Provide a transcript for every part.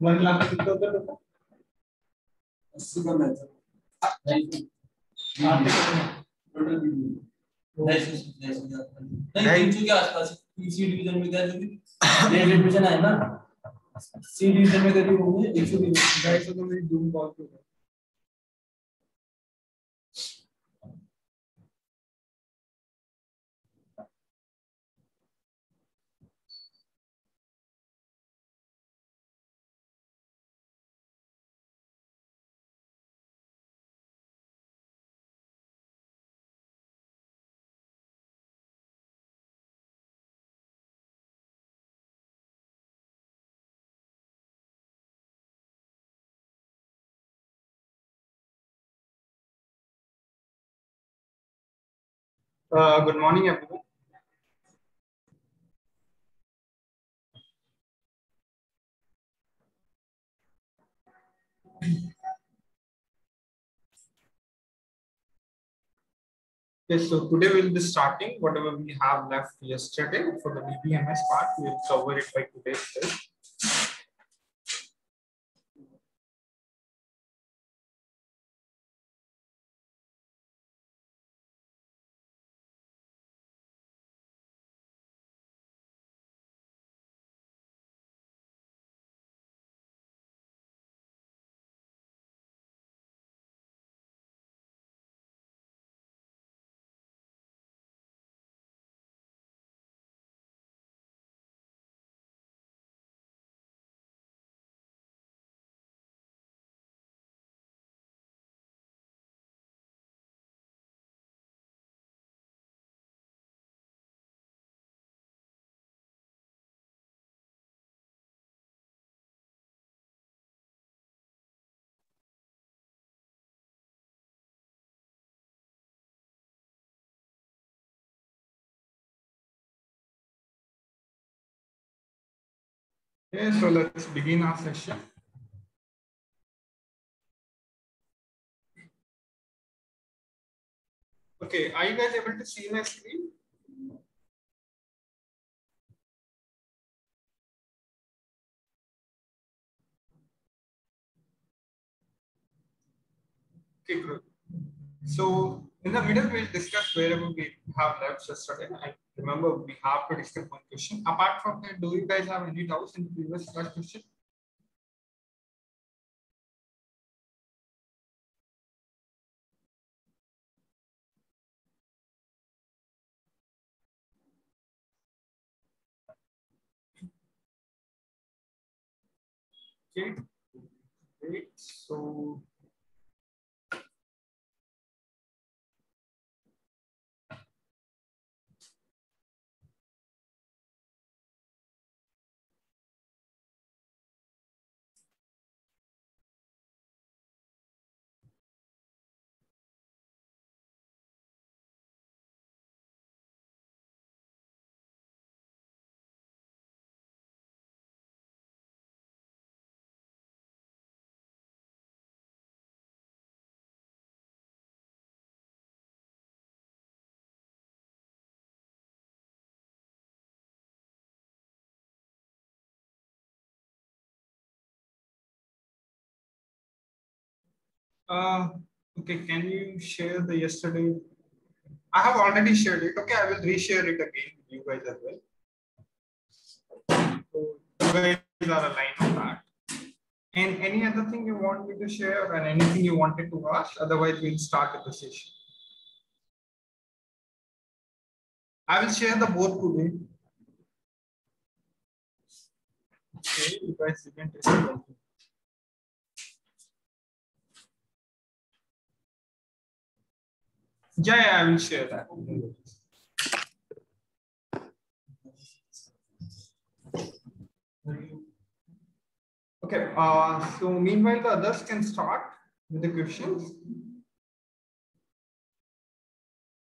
One lakh कितना होता है? 80 का मैच के आसपास सी डिवीजन में एडमिशन है ना, सी डिवीजन में करीब होंगे 100 तो मेरी डूम कॉल पे good morning everyone. Yes, so today we'll be starting whatever we have left yesterday for the BPMS part. We'll cover it by today's test. Okay, so let's begin our session. Okay, are you guys able to see my screen? Okay, good. So in the middle, we'll discuss wherever we have left yesterday. I remember we have to discuss one question. Apart from that, do you guys have any doubts in the previous question? Okay, great. So okay, can you share the yesterday? I have already shared it. Okay, I will reshare it again with you guys as well. So you guys are aligned on that. And any other thing you want me to share and anything you wanted to ask? Otherwise, we'll start with the session. I will share the both today. Okay, you guys didn't receive. Yeah, I will share that. Okay, so meanwhile, the others can start with the questions.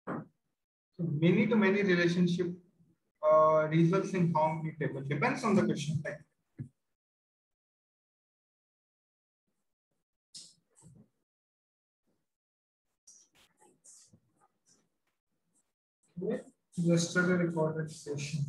So many to many relationship results in how many table depends on the question type. Okay. Yesterday recorded session.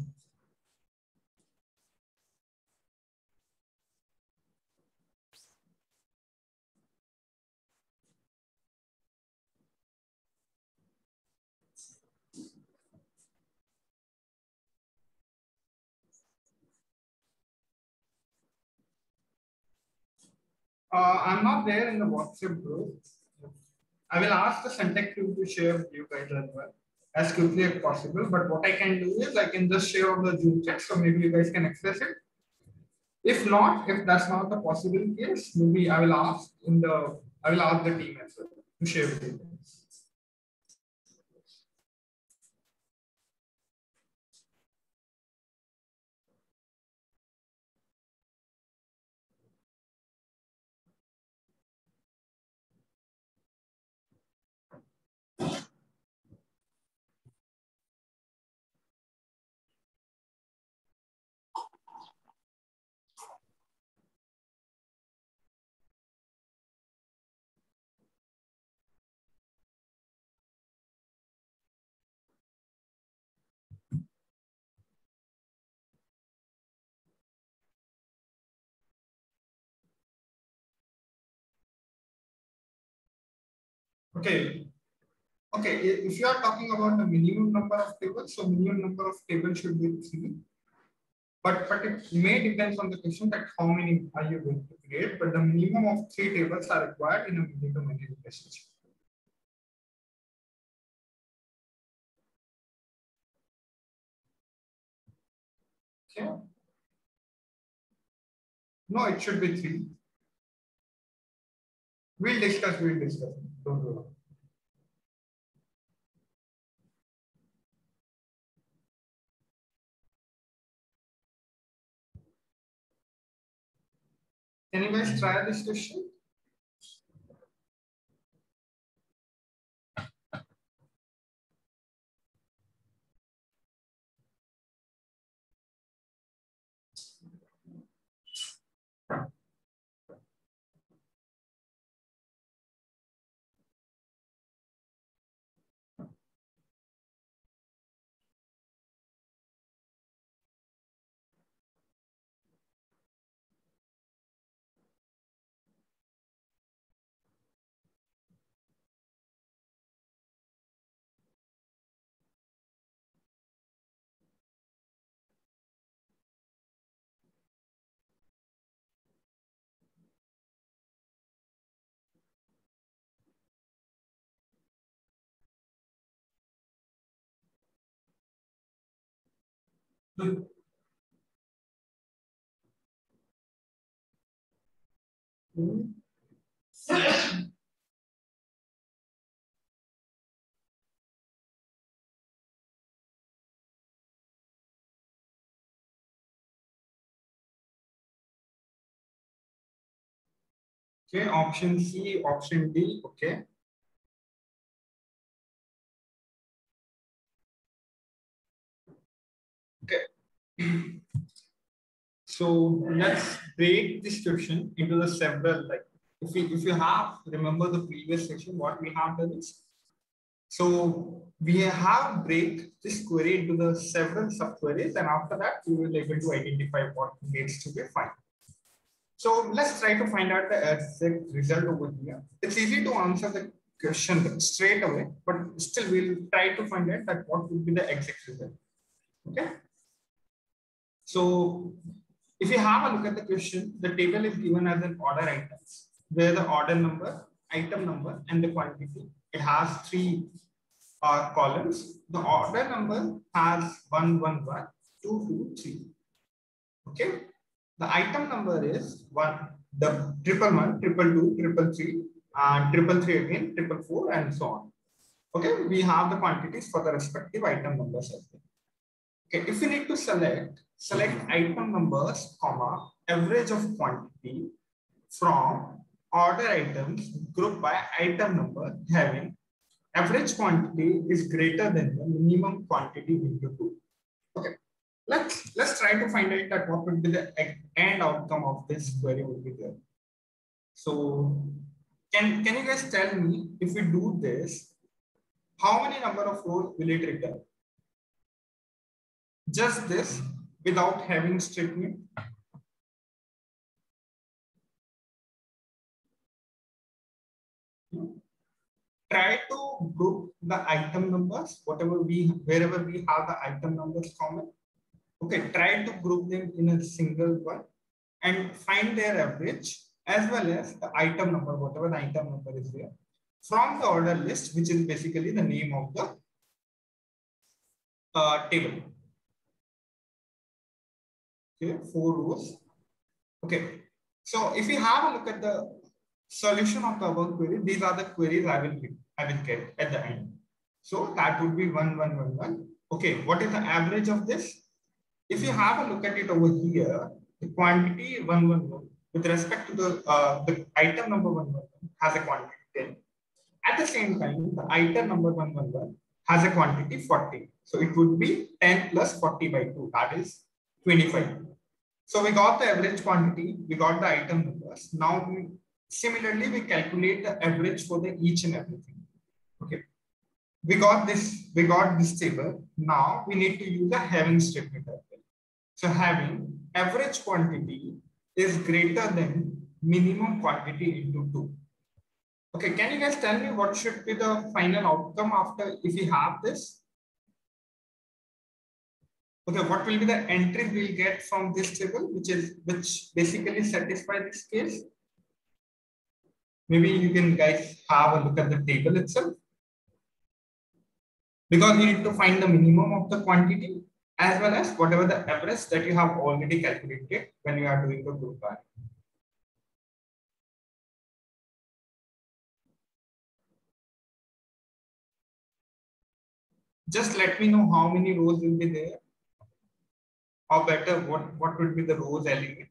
I'm not there in the WhatsApp group. I will ask the Centec team to share with you guys as well as quickly as possible. But what I can do is I can just share on the Zoom chat, so maybe you guys can access it. If not, if that's not the possible case, maybe I will ask the team as well to share with you. Okay. Okay. If you are talking about the minimum number of tables, so minimum number of tables should be 3. But it may depend on the question that how many are you going to create. But the minimum of 3 tables are required in a many-to-many relationship. Okay. No, it should be 3. We'll discuss. We'll discuss. Don't worry. Can you guys try this question? Okay, option C, option D. Okay. Okay. So let's break this question into the several, like if you have remember the previous section, what we have done is, so we have break this query into the several subqueries, and after that we will be able to identify what needs to be found. So let's try to find out the exact result over here. It's easy to answer the question straight away, but still we'll try to find out that what would be the exact result. Okay. So if you have a look at the question, the table is given as an order items, where the order number, item number, and the quantity. It has 3 columns. The order number has 111, 223. Okay. The item number is 1, the 111, 222, 333, and 333 again, 444, and so on. Okay. We have the quantities for the respective item numbers as well. Okay. If you need to select item numbers, comma, average of quantity from order items grouped by item number having average quantity is greater than the minimum quantity into 2. Okay. Let's try to find out that what would be the end outcome of this query would be there. So can you guys tell me, if we do this, how many number of rows will it return? Just this without having statement. Try to group the item numbers, wherever we have the item numbers common. Okay, try to group them in a single one and find their average as well as the item number, whatever the item number is there, from the order list, which is basically the name of the table. Okay, 4 rows. Okay, so if you have a look at the solution of the above query, these are the queries I will get at the end. So that would be 1, 1, 1, 1. Okay, what is the average of this? If you have a look at it over here, the quantity 1, 1, 1 with respect to the item number 1, 1, 1 has a quantity 10. At the same time, the item number 1, 1, 1 has a quantity 40. So it would be 10 plus 40 by 2, that is 25. So we got the average quantity, we got the item numbers. Now, similarly, we calculate the average for the each and everything. Okay. We got this table. Now we need to use the having statement as well. So having average quantity is greater than minimum quantity into 2. Okay, can you guys tell me what should be the final outcome after if we have this? Okay, what will be the entry we'll get from this table, which basically satisfy this case? Maybe you can guys have a look at the table itself. Because you need to find the minimum of the quantity as well as whatever the average that you have already calculated when you are doing the group by. Just let me know how many rows will be there. Or better, what would be the rows element?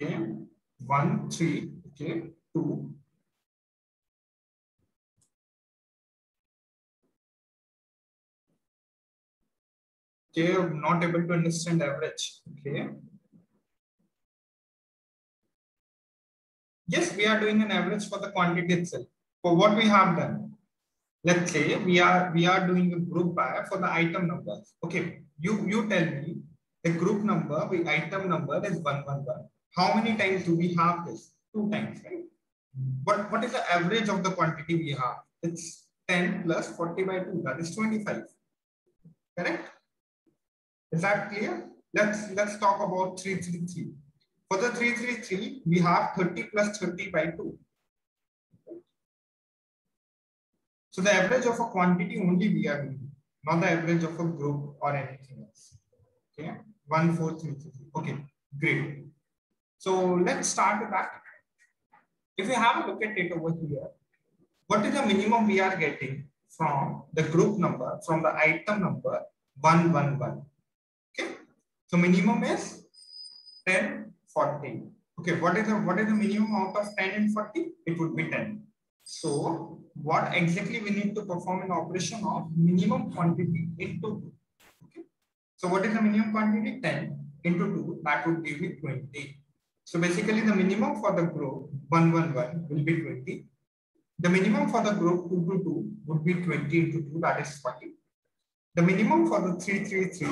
Okay, 1, 3, okay, 2. Okay, I'm not able to understand average. Okay. Yes, we are doing an average for the quantity itself. For what we have done, let's say we are doing a group by for the item numbers. Okay, you tell me the group number, the item number is 111. How many times do we have this? 2 times, right? What is the average of the quantity we have? It's 10 plus 40 by 2, that is 25. Correct? Is that clear? Let's talk about 333. For the 333, we have 30 plus 30 by 2. So the average of a quantity only we are doing, not the average of a group or anything else. Okay, 1, 4, 3, 3. Okay, great. So let's start with that. If you have a look at it over here, what is the minimum we are getting from the group number, from the item number 111? Okay, so minimum is 10, 40. Okay, what is the minimum out of 10 and 40? It would be 10. So what exactly we need to perform an operation of minimum quantity into 2. Okay. So what is the minimum quantity? 10 into 2, that would give me 20. So basically the minimum for the group 111 will be 20. The minimum for the group 222 would be 20 into 2, that is 40. The minimum for the 333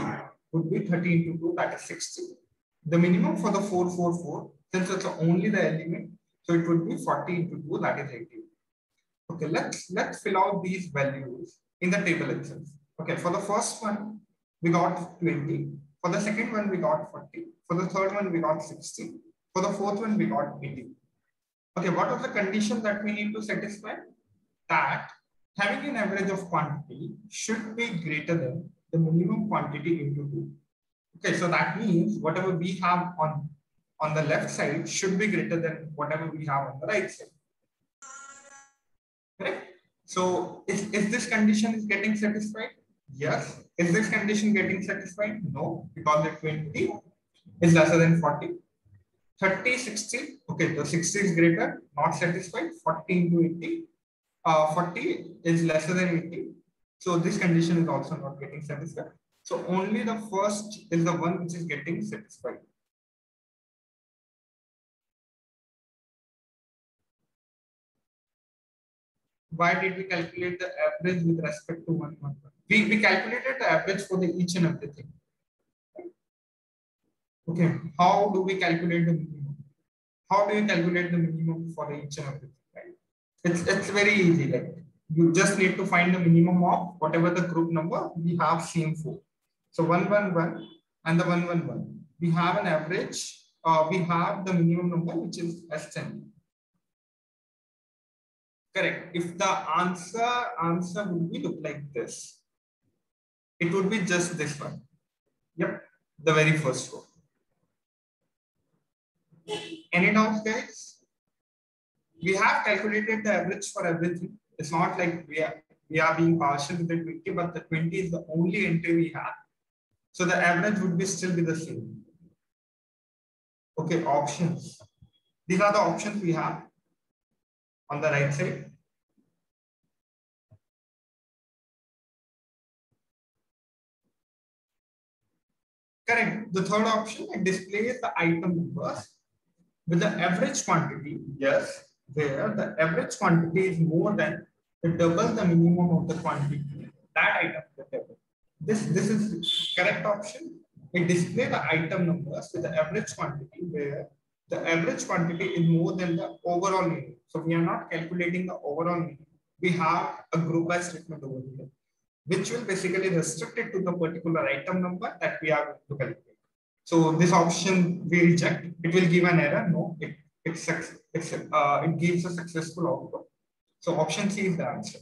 would be 30 into 2, that is 60. The minimum for the 444, since it's only the element, so it would be 40 into 2, that is 80. Okay, let's fill out these values in the table itself. Okay, for the first one, we got 20. For the second one, we got 40. For the third one, we got 60. For the fourth one, we got 80. Okay, what was the condition that we need to satisfy? That having an average of quantity should be greater than the minimum quantity into 2. Okay, so that means whatever we have on the left side should be greater than whatever we have on the right side. Correct? So is this condition is getting satisfied? Yes. Is this condition getting satisfied? No, because the 20 is lesser than 40. 30, 60. Okay, the 60 is greater, not satisfied. 40 into 80. 40 is lesser than 80. So this condition is also not getting satisfied. So only the first is the one which is getting satisfied. why did we calculate the average with respect to 1, 1, 1? We calculated the average for the each and everything. Okay, how do we calculate the minimum? How do you calculate the minimum for each and everything? Right? It's very easy. Like you just need to find the minimum of whatever the group number we have same for. So 111 and the 111. We have an average. We have the minimum number which is S10. Correct. If the answer would be look like this, it would be just this one. Yep, the very first row. Any doubts, guys? We have calculated the average for everything. It's not like we are being partial with the 20, but the 20 is the only entry we have. So the average would be still be the same. Okay, options. These are the options we have on the right side. Correct. The third option, it displays the item numbers with the average quantity. Yes, where the average quantity is more than the double the minimum of the quantity. That item is the table. This is correct option. It displays the item numbers with the average quantity where the average quantity is more than the overall minimum. So we are not calculating the overall minimum. We have a group by statement over here, which will basically restrict it to the particular item number that we are going to calculate. So this option we reject. It will give an error. No, it gives a successful output. So option C is the answer.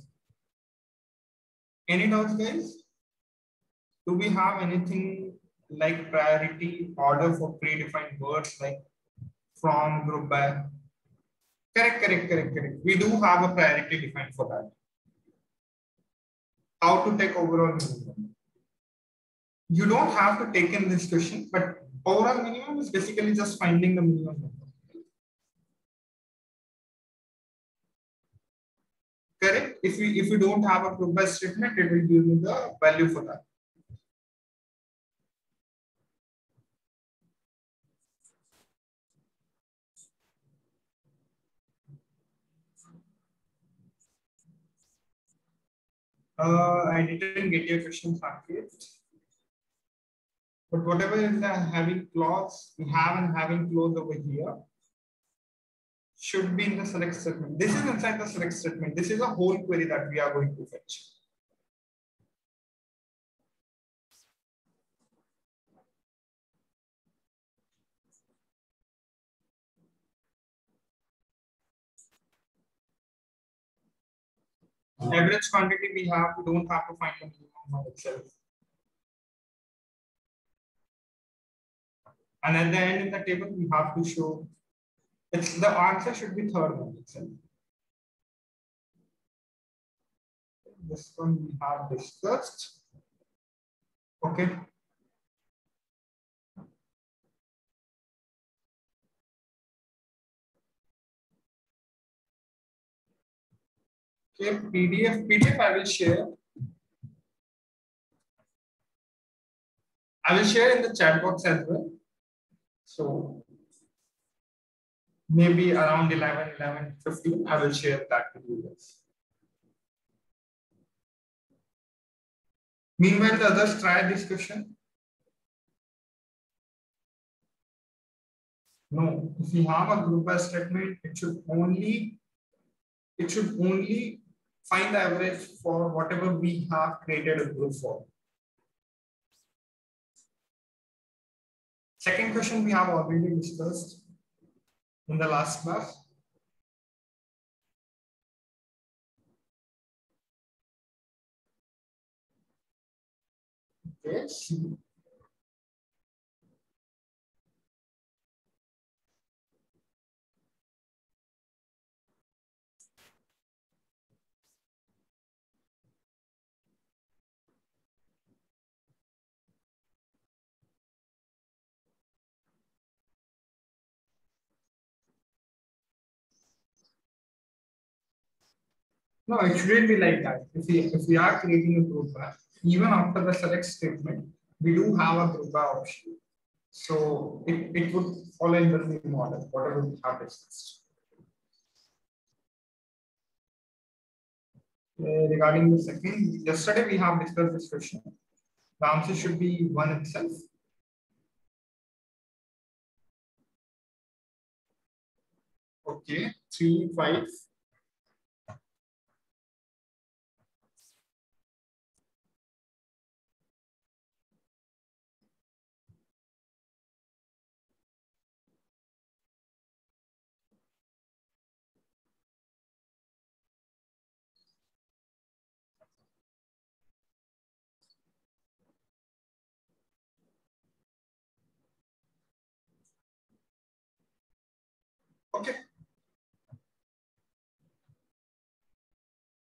Any doubts, guys? Do we have anything like priority order for predefined words like from, group by? Correct. We do have a priority defined for that. How to take overall minimum? You don't have to take in this question, but overall minimum is basically just finding the minimum number. Correct. If you don't have a group by statement, it will give you the value for that. I didn't get your question, Saket. But whatever is the having clause, we have an having clause over here should be in the select statement. This is inside the select statement. This is a whole query that we are going to fetch. Average quantity we have, we don't have to find the minimum itself. And at the end in the table, we have to show the answer should be third one itself. This one we have discussed. Okay. Okay, PDF I will share. I will share in the chat box as well. So maybe around 11:15, I will share that with you guys. Meanwhile, the others try this question. No, if you have a group by statement, it should only find the average for whatever we have created a group for. Second question we have already discussed in the last class. Yes. No, it shouldn't be like that. If we are creating a group by, even after the select statement, we do have a group by option. So it would follow in the same model, whatever we have discussed. Regarding the second, yesterday we have discussed this question. The answer should be 1 itself. Okay, 3, 5. Okay.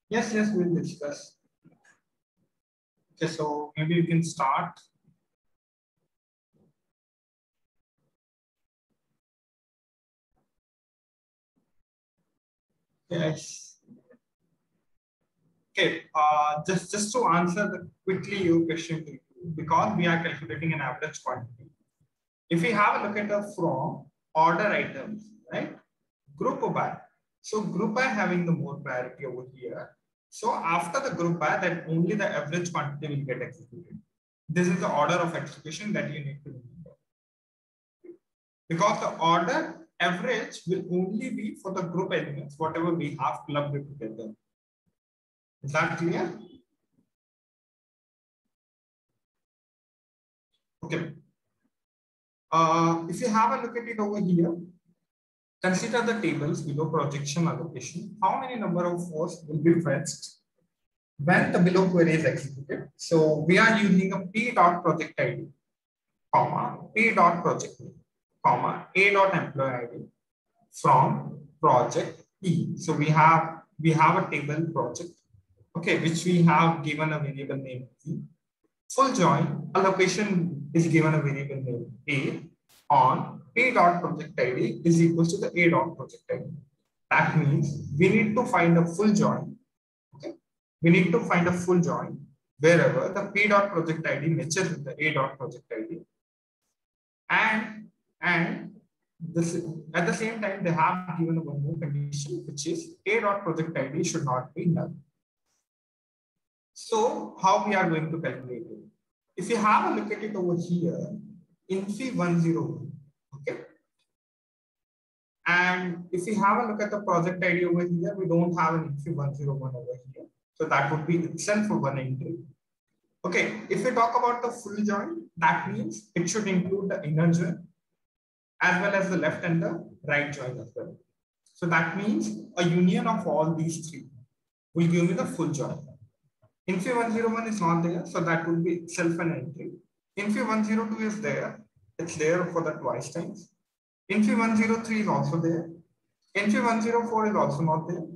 Yes, we'll discuss. Okay, so maybe you can start. Yes. Okay, just to answer quickly your question, because we are calculating an average quantity. If we have a look at the from order items, right? Group by. So group by having the more priority over here. So after the group by, that only the average quantity will get executed. This is the order of execution that you need to remember. Because the order average will only be for the group elements, whatever we have clubbed together. Is that clear? Okay. If you have a look at it over here, consider the tables below projection allocation. How many number of force will be fetched when the below query is executed? So we are using a p dot project ID, comma, p dot project name, comma, a dot employee ID from project E. So we have a table project, okay, which we have given a variable name E. Full join allocation is given a variable name A on P dot project ID is equals to the A dot project ID. That means we need to find a full join. Okay, we need to find a full join wherever the P dot project ID matches with the A dot project ID, and this at the same time they have given one more condition, which is A dot project ID should not be null. So how we are going to calculate it? If you have a look at it over here, Infi 101, okay? And if we have a look at the project ID over here, we don't have an Infi 101 over here. So that would be itself for one entry. Okay, if we talk about the full join, that means it should include the inner join as well as the left and the right join as well. So that means a union of all these three will give me the full join. Infi 101 is not there, so that would be itself an entry. Infi 102 is there, it's there for the twice times. Infi 103 is also there. Infi 104 is also not there.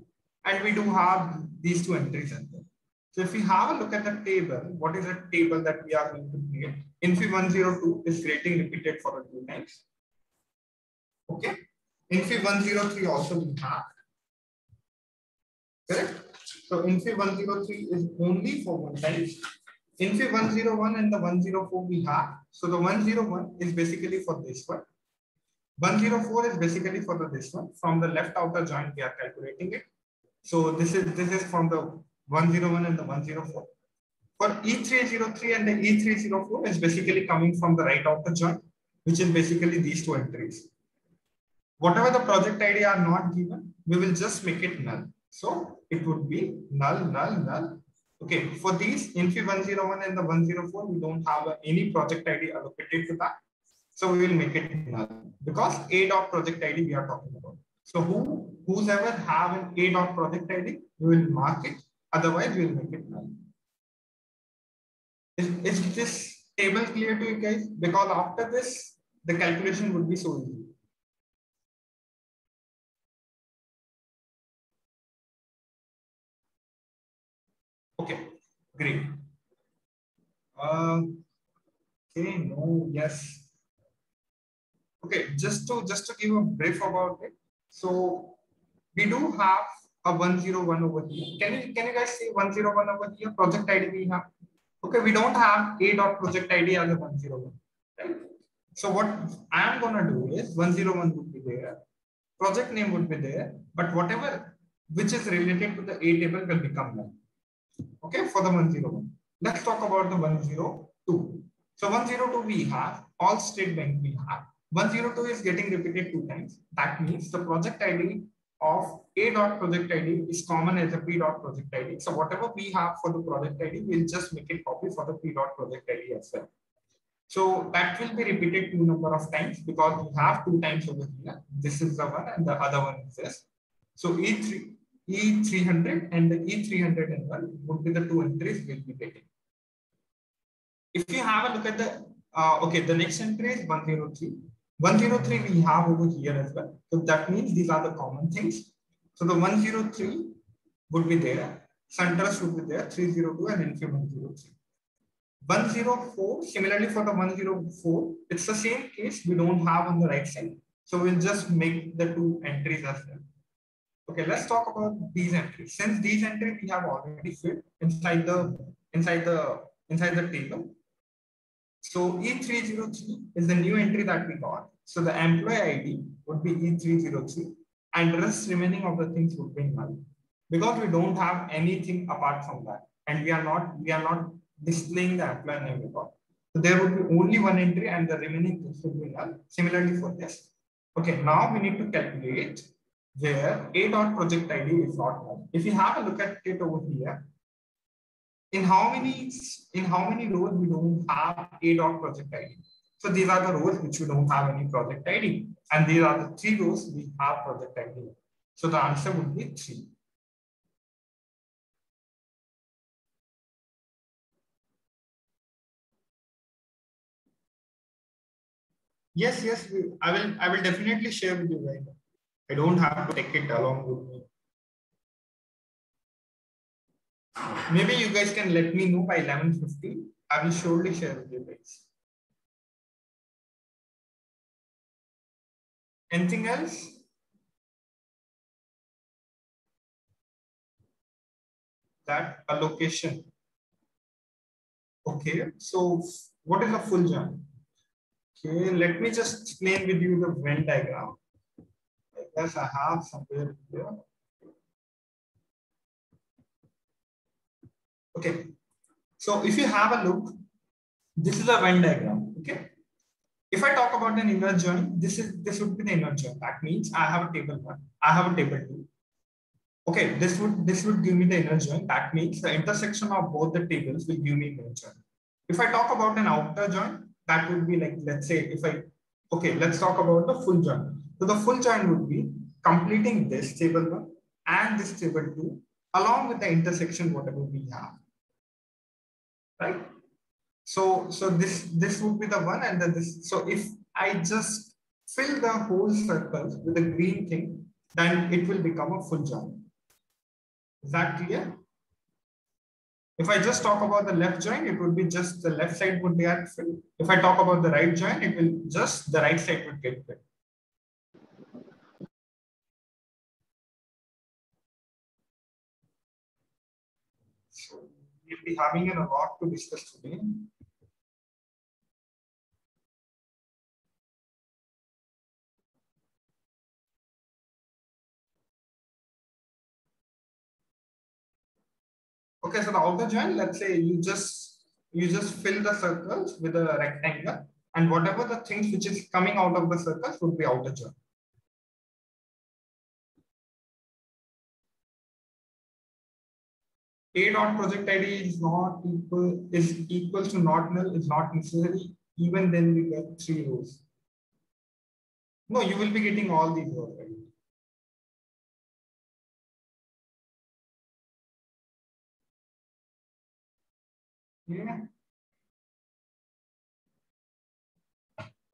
And we do have these two entries in there. So if we have a look at the table, what is the table that we are going to create? Infi 102 is creating repeated for the 2 times. Okay. Infi 103 also we have. Correct? So Infi 103 is only for 1 time. Infi 101 and the 104 we have. So the 101 is basically for this one. 104 is basically for this one. From the left outer joint, we are calculating it. So this is from the 101 and the 104. For E303 and the E304 is basically coming from the right outer joint, which is basically these two entries. Whatever the project ID are not given, we will just make it null. So it would be null, null, null. Okay, for these Infi 101 and the 104, we don't have any project ID allocated to that. So we will make it null because A dot project ID we are talking about. So whoever have an A dot project ID, we will mark it. Otherwise, we will make it null. Is this table clear to you guys? Because after this, the calculation would be so easy. Okay, great. Okay, no, yes. Okay, just to give a brief about it. So we do have a 101 over here. Can you guys see 101 over here? Project ID we have. Okay, we don't have A dot project ID as a 101. Right? So what I am gonna do is 101 would be there, project name would be there, but whatever which is related to the A table will become null. Okay, for the 101. Let's talk about the 102. So 102 we have all state bank we have. 102 is getting repeated 2 times. That means the project ID of A dot project ID is common as a P dot project ID. So whatever we have for the project ID, we'll just make it copy for the P dot project ID as well. So that will be repeated 2 number of times because we have 2 times over here. This is the one and the other one is this. So E300 and the E301 would be the 2 entries we'll be getting. If you have a look at the, okay, the next entry is 103. 103 we have over here as well. So that means these are the common things. So the 103 would be there. SunTrust would be there, 302 and Infy 103. 104, similarly for the 104, it's the same case we don't have on the right side. So we'll just make the 2 entries as well. Okay, let's talk about these entries. Since these entries we have already filled inside the table. So E303 is the new entry that we got. So the employee ID would be E303 and the rest remaining of the things would be null because we don't have anything apart from that. And we are not displaying the employee name record. So there would be only 1 entry and the remaining things would be null. Similarly for this. Okay, now we need to calculate where A dot project ID is not null. If you have a look at it over here, in how many rows we don't have A dot project ID. So these are the rows which we don't have any project ID, and these are the 3 rows we have project ID. So the answer would be 3. Yes, I will definitely share with you guys. I don't have to take it along with me. Maybe you guys can let me know by 11:50. I will surely share with you guys. Anything else? That allocation. Okay, so what is a full join? Okay, let me just explain with you the Venn diagram. I guess I have somewhere here. Okay, so if you have a look, this is a Venn diagram. Okay, if I talk about an inner join, this would be the inner join. That means I have a table 1, I have a table 2. Okay, this would give me the inner join. That means the intersection of both the tables will give me inner join. If I talk about an outer join, that would be like, let's say let's talk about the full join. So the full join would be completing this table 1 and this table 2 along with the intersection whatever we have. Right? So this would be the one, and then this. So if I just fill the whole circles with a green thing, then it will become a full join. Is that clear? If I just talk about the left join, it would be just the left side would get filled. If I talk about the right join, it will just the right side would get filled. So we'll be having a lot to discuss today. Okay, so the outer join, let's say you just fill the circles with a rectangle, and whatever the things which is coming out of the circles would be outer join. A dot project ID is not equal to not null is not necessary. Even then we get 3 rows. No, you will be getting all these rows, right? Yeah.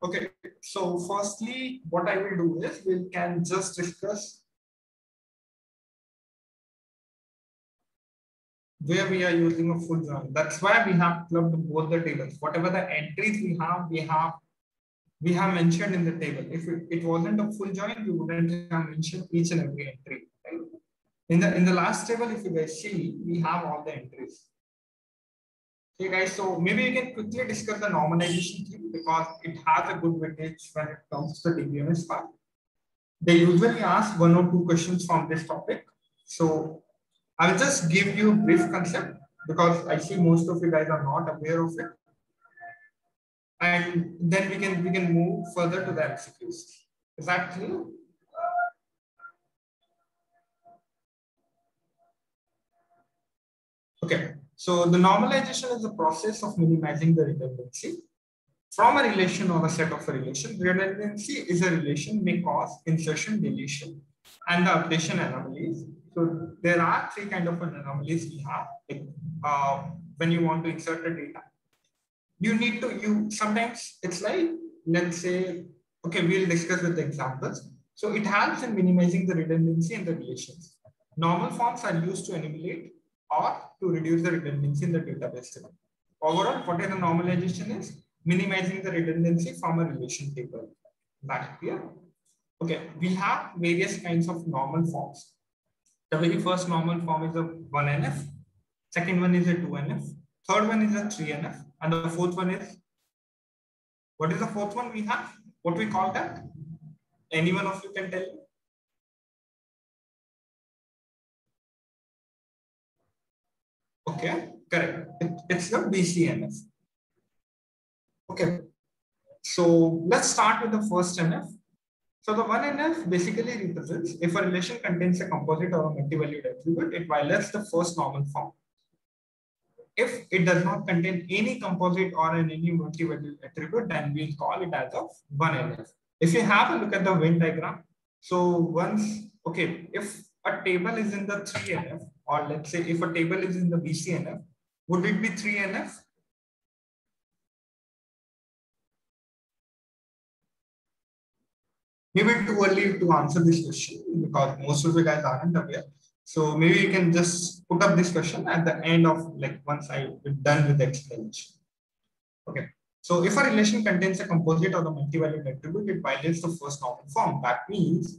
Okay, so firstly, what I will do is we can just discuss where we are using a full join. That's why we have clubbed both the tables. Whatever the entries we have mentioned in the table. If it wasn't a full join, we wouldn't have mentioned each and every entry. Right? In the last table, if you guys see, we have all the entries. Okay, guys, so maybe you can quickly discuss the normalization thing because it has a good weightage when it comes to the DBMS part. They usually ask 1 or 2 questions from this topic. So I will just give you a brief concept because I see most of you guys are not aware of it. And then we can move further to the MCQs. Is that clear? Okay. So the normalization is the process of minimizing the redundancy from a relation or a set of a relation. Redundancy is a relation may cause insertion, deletion, and the updation anomalies. So there are three kind of anomalies we have. Like, when you want to insert the data, you sometimes it's like, let's say, okay, we'll discuss with the examples. So it helps in minimizing the redundancy in the relations. Normal forms are used to enumerate or to reduce the redundancy in the database. Overall, what is the normalization is minimizing the redundancy from a relation table. That clear? Okay, we have various kinds of normal forms. The very first normal form is a 1NF, second one is a 2NF, third one is a 3NF, and the fourth one is, what is the fourth one we have? What we call that? Any one of you can tell me? Okay, correct. It's the BCNF. Okay, so let's start with the first NF. So the 1NF basically represents if a relation contains a composite or a multi-valued attribute, it violates the first normal form. If it does not contain any composite or any multi-valued attribute, then we'll call it as a 1NF. If you have a look at the Venn diagram, so once, okay, if a table is in the 3NF, or let's say if a table is in the BCNF, would it be 3NF? Maybe too early to answer this question because most of you guys aren't aware. So maybe you can just put up this question at the end of, like, once I'm done with the explanation. Okay. So if a relation contains a composite or the multi-valued attribute, it violates the first normal form. That means,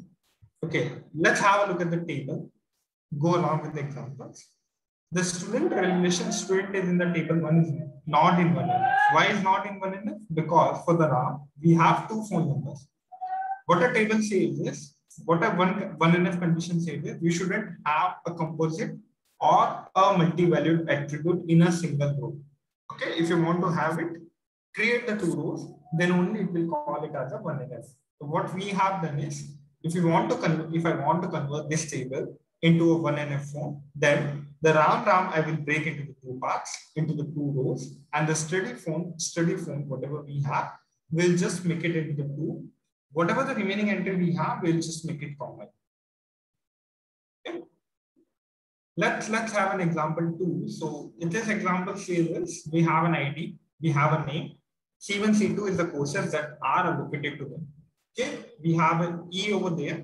okay, let's have a look at the table. Go along with the examples. The student relation student is in the table, one is not in 1NF. Why is not in 1NF? Because for the RAM, we have two phone numbers. What a table says is, what a 1NF condition says is, you shouldn't have a composite or a multi-valued attribute in a single row. Okay, if you want to have it, create the two rows, then only it will call it as a 1NF. So what we have done is, if I want to convert this table into a 1NF form, then the RAM I will break into the two parts, into the two rows, and the study form, whatever we have, we'll just make it into the two. Whatever the remaining entry we have, we'll just make it common. Okay. Let's have an example too. So in this example says we have an ID, we have a name. C1, C2 is the courses that are allocated to them. Okay, we have an E over there.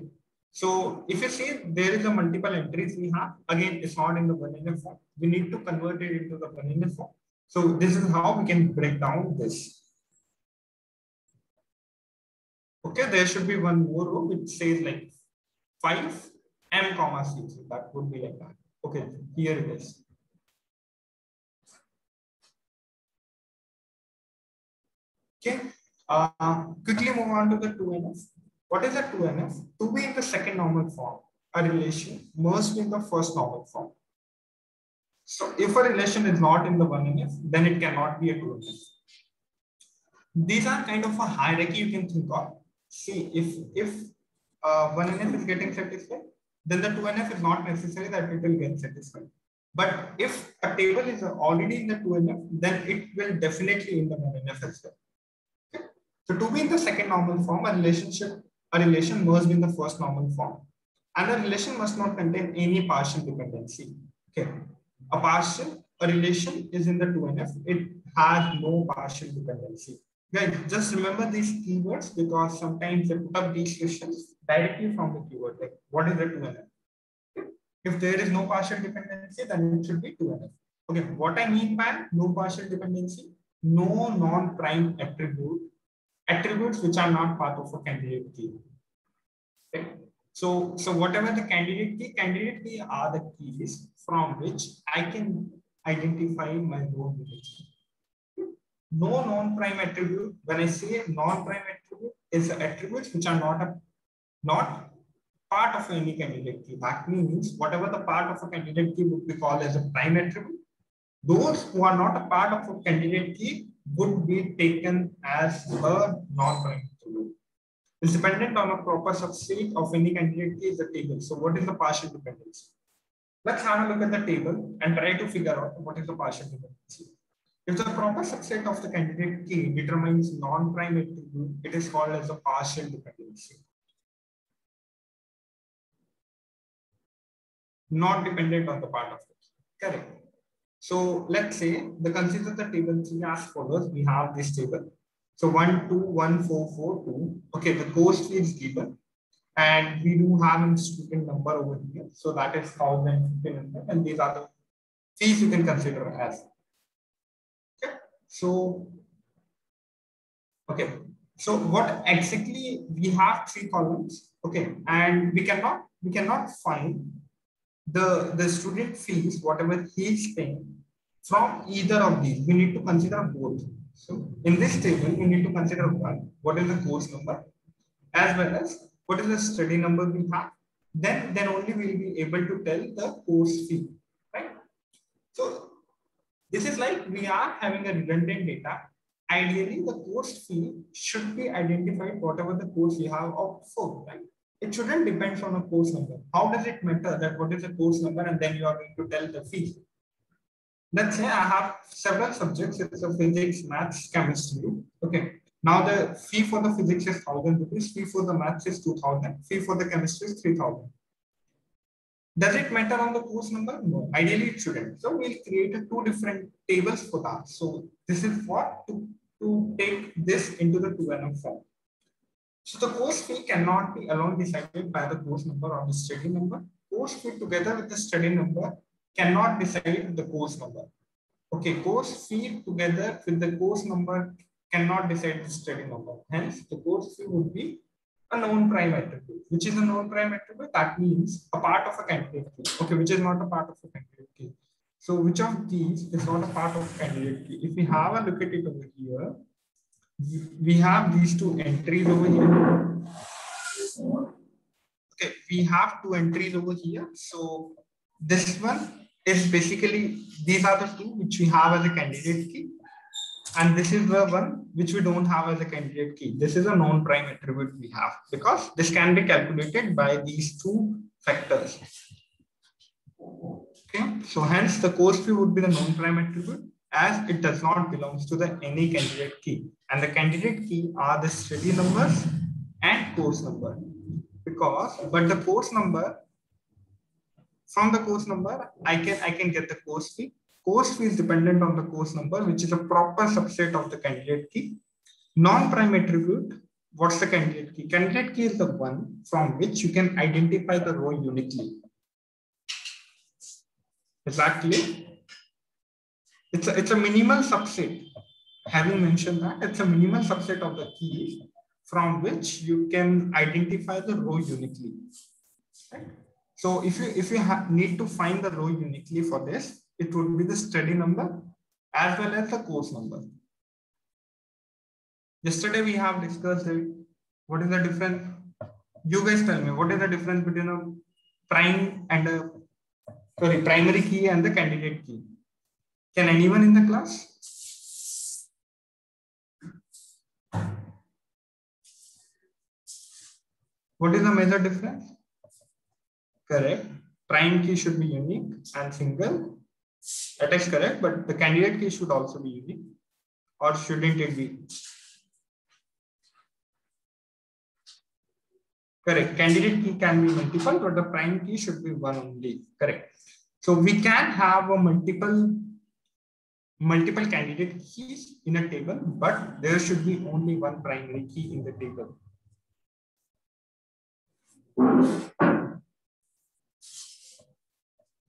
So if you see there is a multiple entries we have, again, it's not in the 1NF form. We need to convert it into the 1NF form. So this is how we can break down this. Okay, there should be one more row which says like 5 M comma C. So that would be like that. Okay, here it is. Okay, quickly move on to the 2NF. What is a 2NF? To be in the second normal form, a relation must be in the first normal form. So if a relation is not in the 1NF, then it cannot be a 2NF. These are kind of a hierarchy you can think of. See, if 1NF is getting satisfied, then the 2NF is not necessary that it will get satisfied. But if a table is already in the 2NF, then it will definitely in the 1NF as well. Okay? So to be in the second normal form, a relation must be in the first normal form. And a relation must not contain any partial dependency. Okay. A relation is in the 2NF. It has no partial dependency. Guys, just remember these keywords because sometimes they put up these questions directly from the keyword. Like, what is the 2NF? Okay. If there is no partial dependency, then it should be 2NF. Okay, what I mean by no partial dependency, no non-prime attributes which are not part of a candidate key. Okay. So whatever the candidate key are the keys from which I can identify my row relation. No non-prime attribute. When I say non-prime attribute, is attributes which are not part of any candidate key. That means whatever the part of a candidate key would be called as a prime attribute. Those who are not a part of a candidate key would be taken as a non-prime attribute. It's dependent on a proper subset of any candidate key is the table. So what is the partial dependency? Let's have a look at the table and try to figure out what is the partial dependency. If the proper subset of the candidate key determines non-prime attribute, it is called as a partial dependency. Not dependent on the part of it. Correct. So let's say consider the table 3 as follows. We have this table. So 1, 2, 1, 4, 4, 2. Okay, the course fee is given. And we do have a student number over here. So that is 1,015, and these are the fees you can consider as. Okay. So what exactly we have 3 columns. Okay, and we cannot find the student fees, whatever he is paying from either of these. We need to consider both. So in this table, we need to consider one, what is the course number, as well as what is the study number we have. Then only we will be able to tell the course fee, right? So this is like we are having a redundant data. Ideally, the course fee should be identified whatever the course we have opted for, right? It shouldn't depend on a course number. How does it matter that what is the course number and then you are going to tell the fee? Let's say I have several subjects. It's a physics, maths, chemistry. Okay. Now the fee for the physics is 1,000 rupees. Fee for the maths is 2,000. Fee for the chemistry is 3,000. Does it matter on the course number? No. Ideally, it shouldn't. So we'll create 2 different tables for that. So this is what to take this into the 2NF form. So the course fee cannot be alone decided by the course number or the study number. Course fee together with the study number cannot decide the course number. Okay, course fee together with the course number cannot decide the study number. Hence, the course fee would be a known prime attribute. Which is a known prime attribute? That means a part of a candidate key. Okay, which is not a part of a candidate key. So which of these is not a part of a candidate key? If we have a look at it over here, we have these 2 entries over here. Okay, we have 2 entries over here. So this one is basically, these are the 2 which we have as a candidate key. And this is the one which we don't have as a candidate key. This is a non-prime attribute we have because this can be calculated by these 2 factors. Okay, so hence the course fee would be the non-prime attribute as it does not belong to the any candidate key. And the candidate key are the study numbers and course number. But the course number, from the course number, I can get the course fee. Course fee is dependent on the course number, which is a proper subset of the candidate key. Non-prime attribute, what's the candidate key? Candidate key is the one from which you can identify the row uniquely. Exactly. It's a minimal subset. Having mentioned that, it's a minimal subset of the keys from which you can identify the row uniquely. Right? So if you need to find the row uniquely for this, it would be the study number as well as the course number. Yesterday we have discussed it. What is the difference? You guys tell me, what is the difference between a prime and a primary key and the candidate key? Can anyone in the class? What is the major difference? Correct. Prime key should be unique and single. That is correct, but the candidate key should also be unique. Or shouldn't it be? Correct. Candidate key can be multiple, but the prime key should be one only. Correct. So we can have a multiple candidate keys in a table, but there should be only one primary key in the table.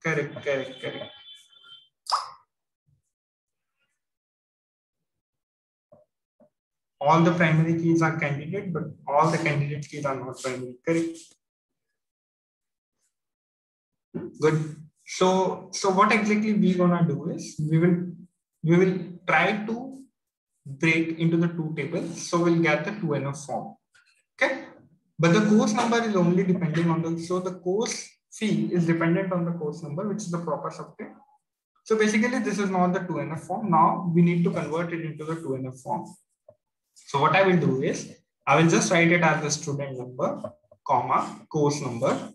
Correct. All the primary keys are candidate, but all the candidate keys are not primary. Correct. Good. So what exactly we gonna do is we will try to break into the 2 tables. So we'll get the 2NF form. Okay. But the course number is only depending on so the course fee is dependent on the course number, which is the proper subject. So basically, this is not the 2NF form. Now we need to convert it into the 2NF form. So what I will do is, I will just write it as the student number, comma, course number.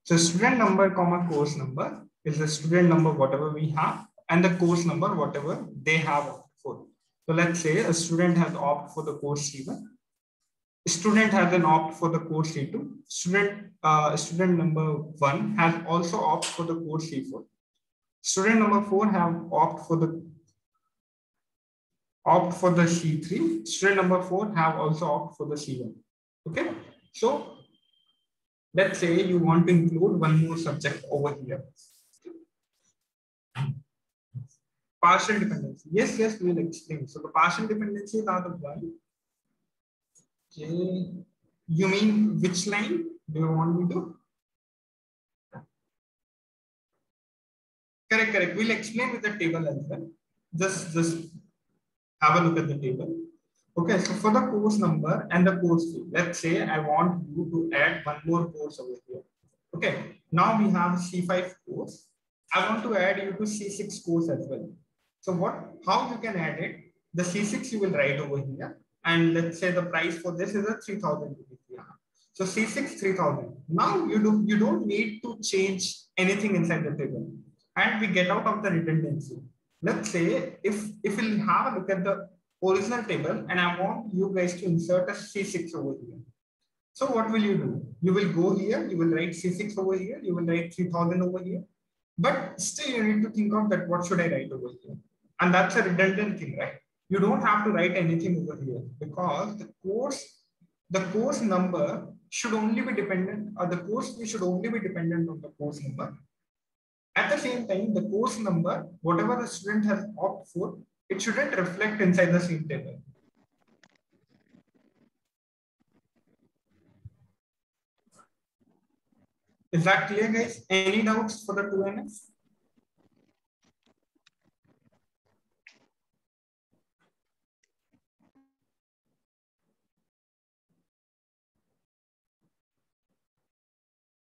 So student number, comma, course number is the student number, whatever we have, and the course number, whatever they have opted for. So let's say a student has opted for the course C1. Student has an opt for the course C2. Student number 1 has also opt for the course C4. Student number 4 have opt for the C3. Student number 4 have also opt for the C1. Okay. So let's say you want to include one more subject over here. Partial dependency. Yes, we will explain. So the partial dependencies are the one. Okay. You mean which line do you want me to? Correct. We'll explain with the table as well. Just have a look at the table. Okay, so for the course number and the course fee, let's say I want you to add one more course over here. Okay, now we have C5 course. I want to add you to C6 course as well. So how you can add it? The C6 you will write over here. And let's say the price for this is a 3,000 rupees. So C6 3,000. Now you don't need to change anything inside the table. And we get out of the redundancy. Let's say if we'll have a look at the original table and I want you guys to insert a C6 over here. So what will you do? You will go here, you will write C6 over here, you will write 3,000 over here. But still you need to think of that, what should I write over here? And that's a redundant thing, right? You don't have to write anything over here because the course number should only be dependent, or the course fee should only be dependent on the course number. At the same time, the course number, whatever the student has opted for, it shouldn't reflect inside the same table. Is that clear, guys? Any doubts for the 2NF?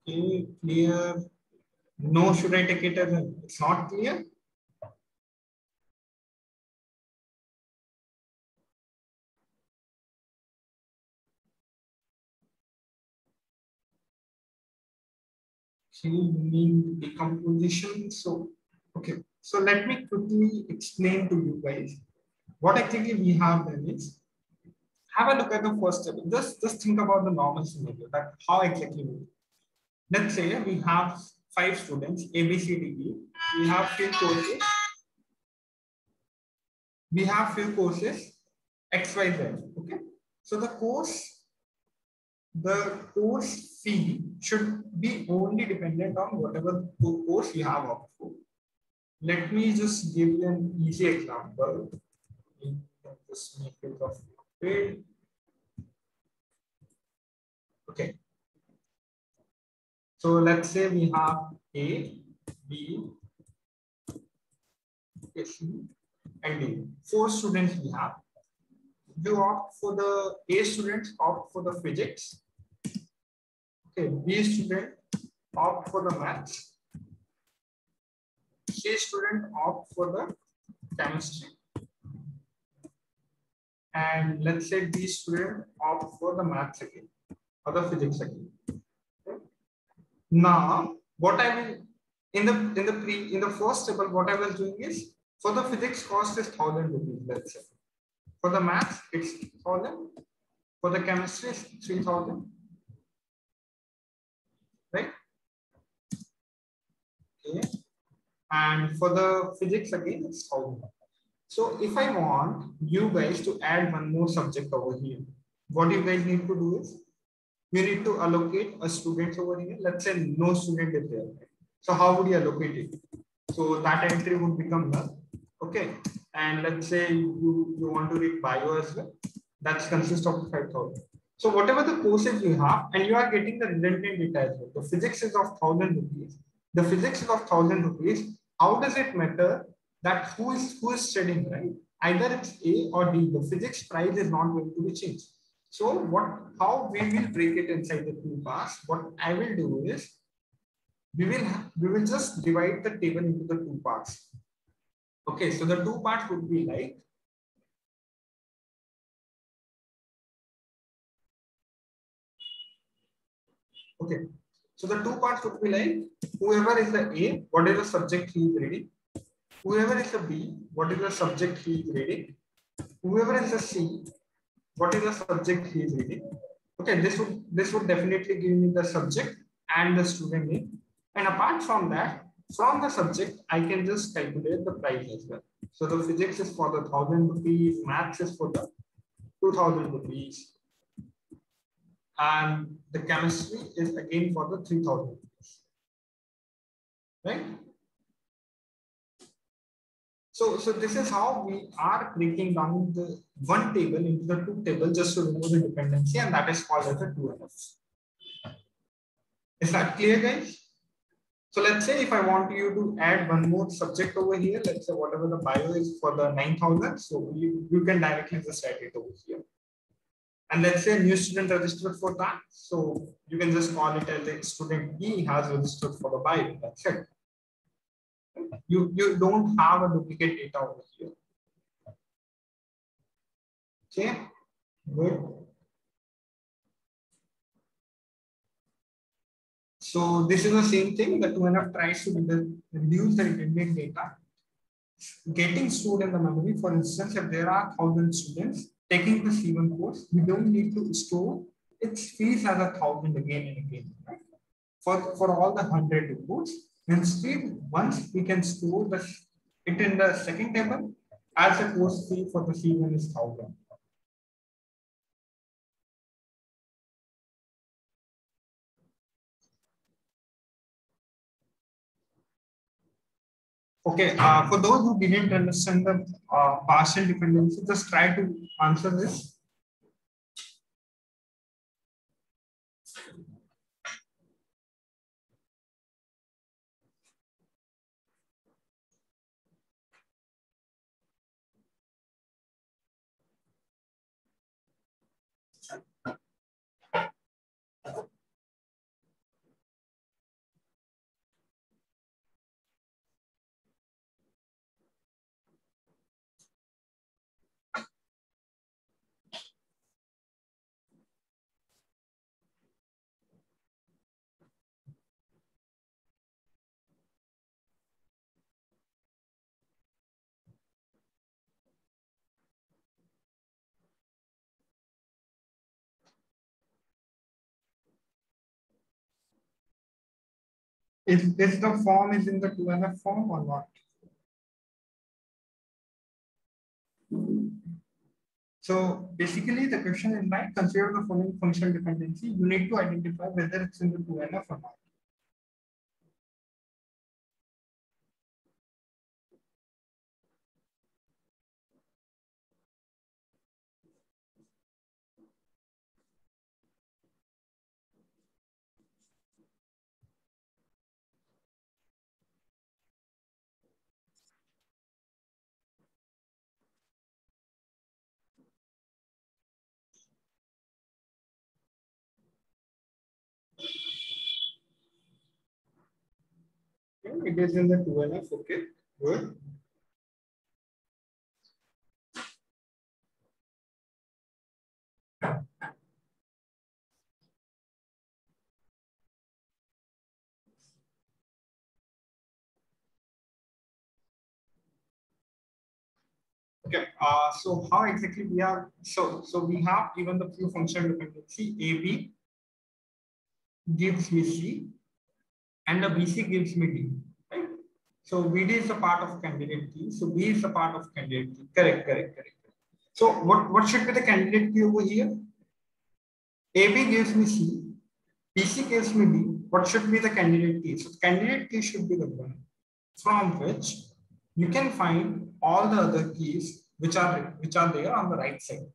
Okay, clear. No, should I take it as it's not clear? Okay, you mean decomposition. So, okay. So let me quickly explain to you guys what actually we have done is, have a look at the first table. Just think about the normal scenario, that how exactly we do. Let's say we have 5 students, A, B, C, D, E. We have few courses. We have few courses, X, Y, Z. Okay. So the course fee should be only dependent on whatever course you have opted for. Let me just give you an easy example. Just make it of paid. Okay. So let's say we have A, B, C, and D. 4 students we have. You opt for the A students opt for the physics. Okay, B student opt for the maths. C student opt for the chemistry. And let's say D student opt for the maths again or the physics again. Okay. Now, what I will in the first table, what I was doing is, for the physics cost is 1,000 rupees, let's say. For the maths, it's 1,000. For the chemistry, it's 3,000. Right? Okay. And for the physics again, it's 1,000. So if I want you guys to add one more subject over here, what you guys need to do is, you need to allocate a student over here. Let's say no student is there. So how would you allocate it? So that entry would become null. Okay. And let's say you want to read bio as well. That consists of 5,000. So whatever the courses you have, and you are getting the redundant data as well. The physics is of 1,000 rupees. The physics is of 1,000 rupees. How does it matter that who is studying, right? Either it's A or D. The physics price is not going to be changed. So how we will break it inside the two parts? What I will do is we will just divide the table into the two parts. Okay, so the two parts would be like, okay, so the two parts would be like, whoever is the A, what is the subject he is reading? Whoever is the B, what is the subject he is reading? Whoever is the C, what is the subject he is reading? Okay, this would definitely give me the subject and the student name. And apart from that, from the subject, I can just calculate the price as well. So the physics is for the 1,000 rupees, maths is for the 2,000 rupees, and the chemistry is again for the 3,000 rupees, right? So this is how we are breaking down the one table into the two tables just to remove the dependency, and that is called as a 2NF. Is that clear, guys? So let's say if I want you to add one more subject over here, let's say whatever the bio is for the 9,000, so you can directly just add it over here. And let's say a new student registered for that, so you can just call it as a student E has registered for the bio. That's it. You don't have a duplicate data over here. Okay, good. So this is the same thing that 2NF tries to reduce the redundant data, getting stored in the memory. For instance, if there are 1,000 students taking the C1 course, we don't need to store its fees as 1,000 again and again, right? For all the 100 reports. Instead, once we can store it in the second table as a course fee for the C1 is 1,000. Okay, for those who didn't understand the partial dependency, just try to answer this. Is the form is in the 2NF form or not? So basically the question is like, consider the following functional dependency. You need to identify whether it's in the 2NF or not. Okay, it is in the 2NF. Okay, good. Okay, so how exactly we are, so we have given the few functional dependency. AB gives me C and the BC gives me D, right? So VD is a part of candidate key. So B is a part of candidate key. Correct, correct, correct. So what should be the candidate key over here? AB gives me C, BC gives me D. What should be the candidate key? So candidate key should be the one from which you can find all the other keys which are there on the right side.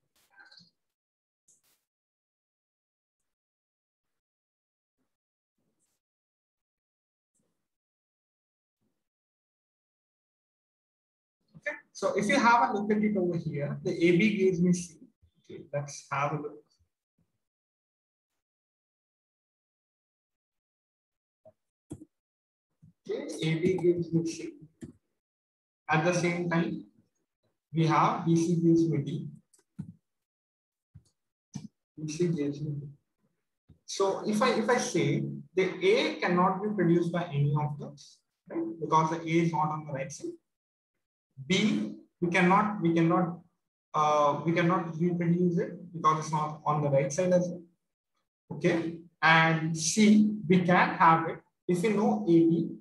Okay, so if you have a look at it over here, the AB gives me C. Okay, let's have a look. Okay, AB gives me C. At the same time, we have BC gives me D. BC gives me D. So if I say the A cannot be produced by any of those, right? Because the A is not on the right side. B we cannot reproduce it because it's not on the right side as well. Okay, and C we can have it if we know AB.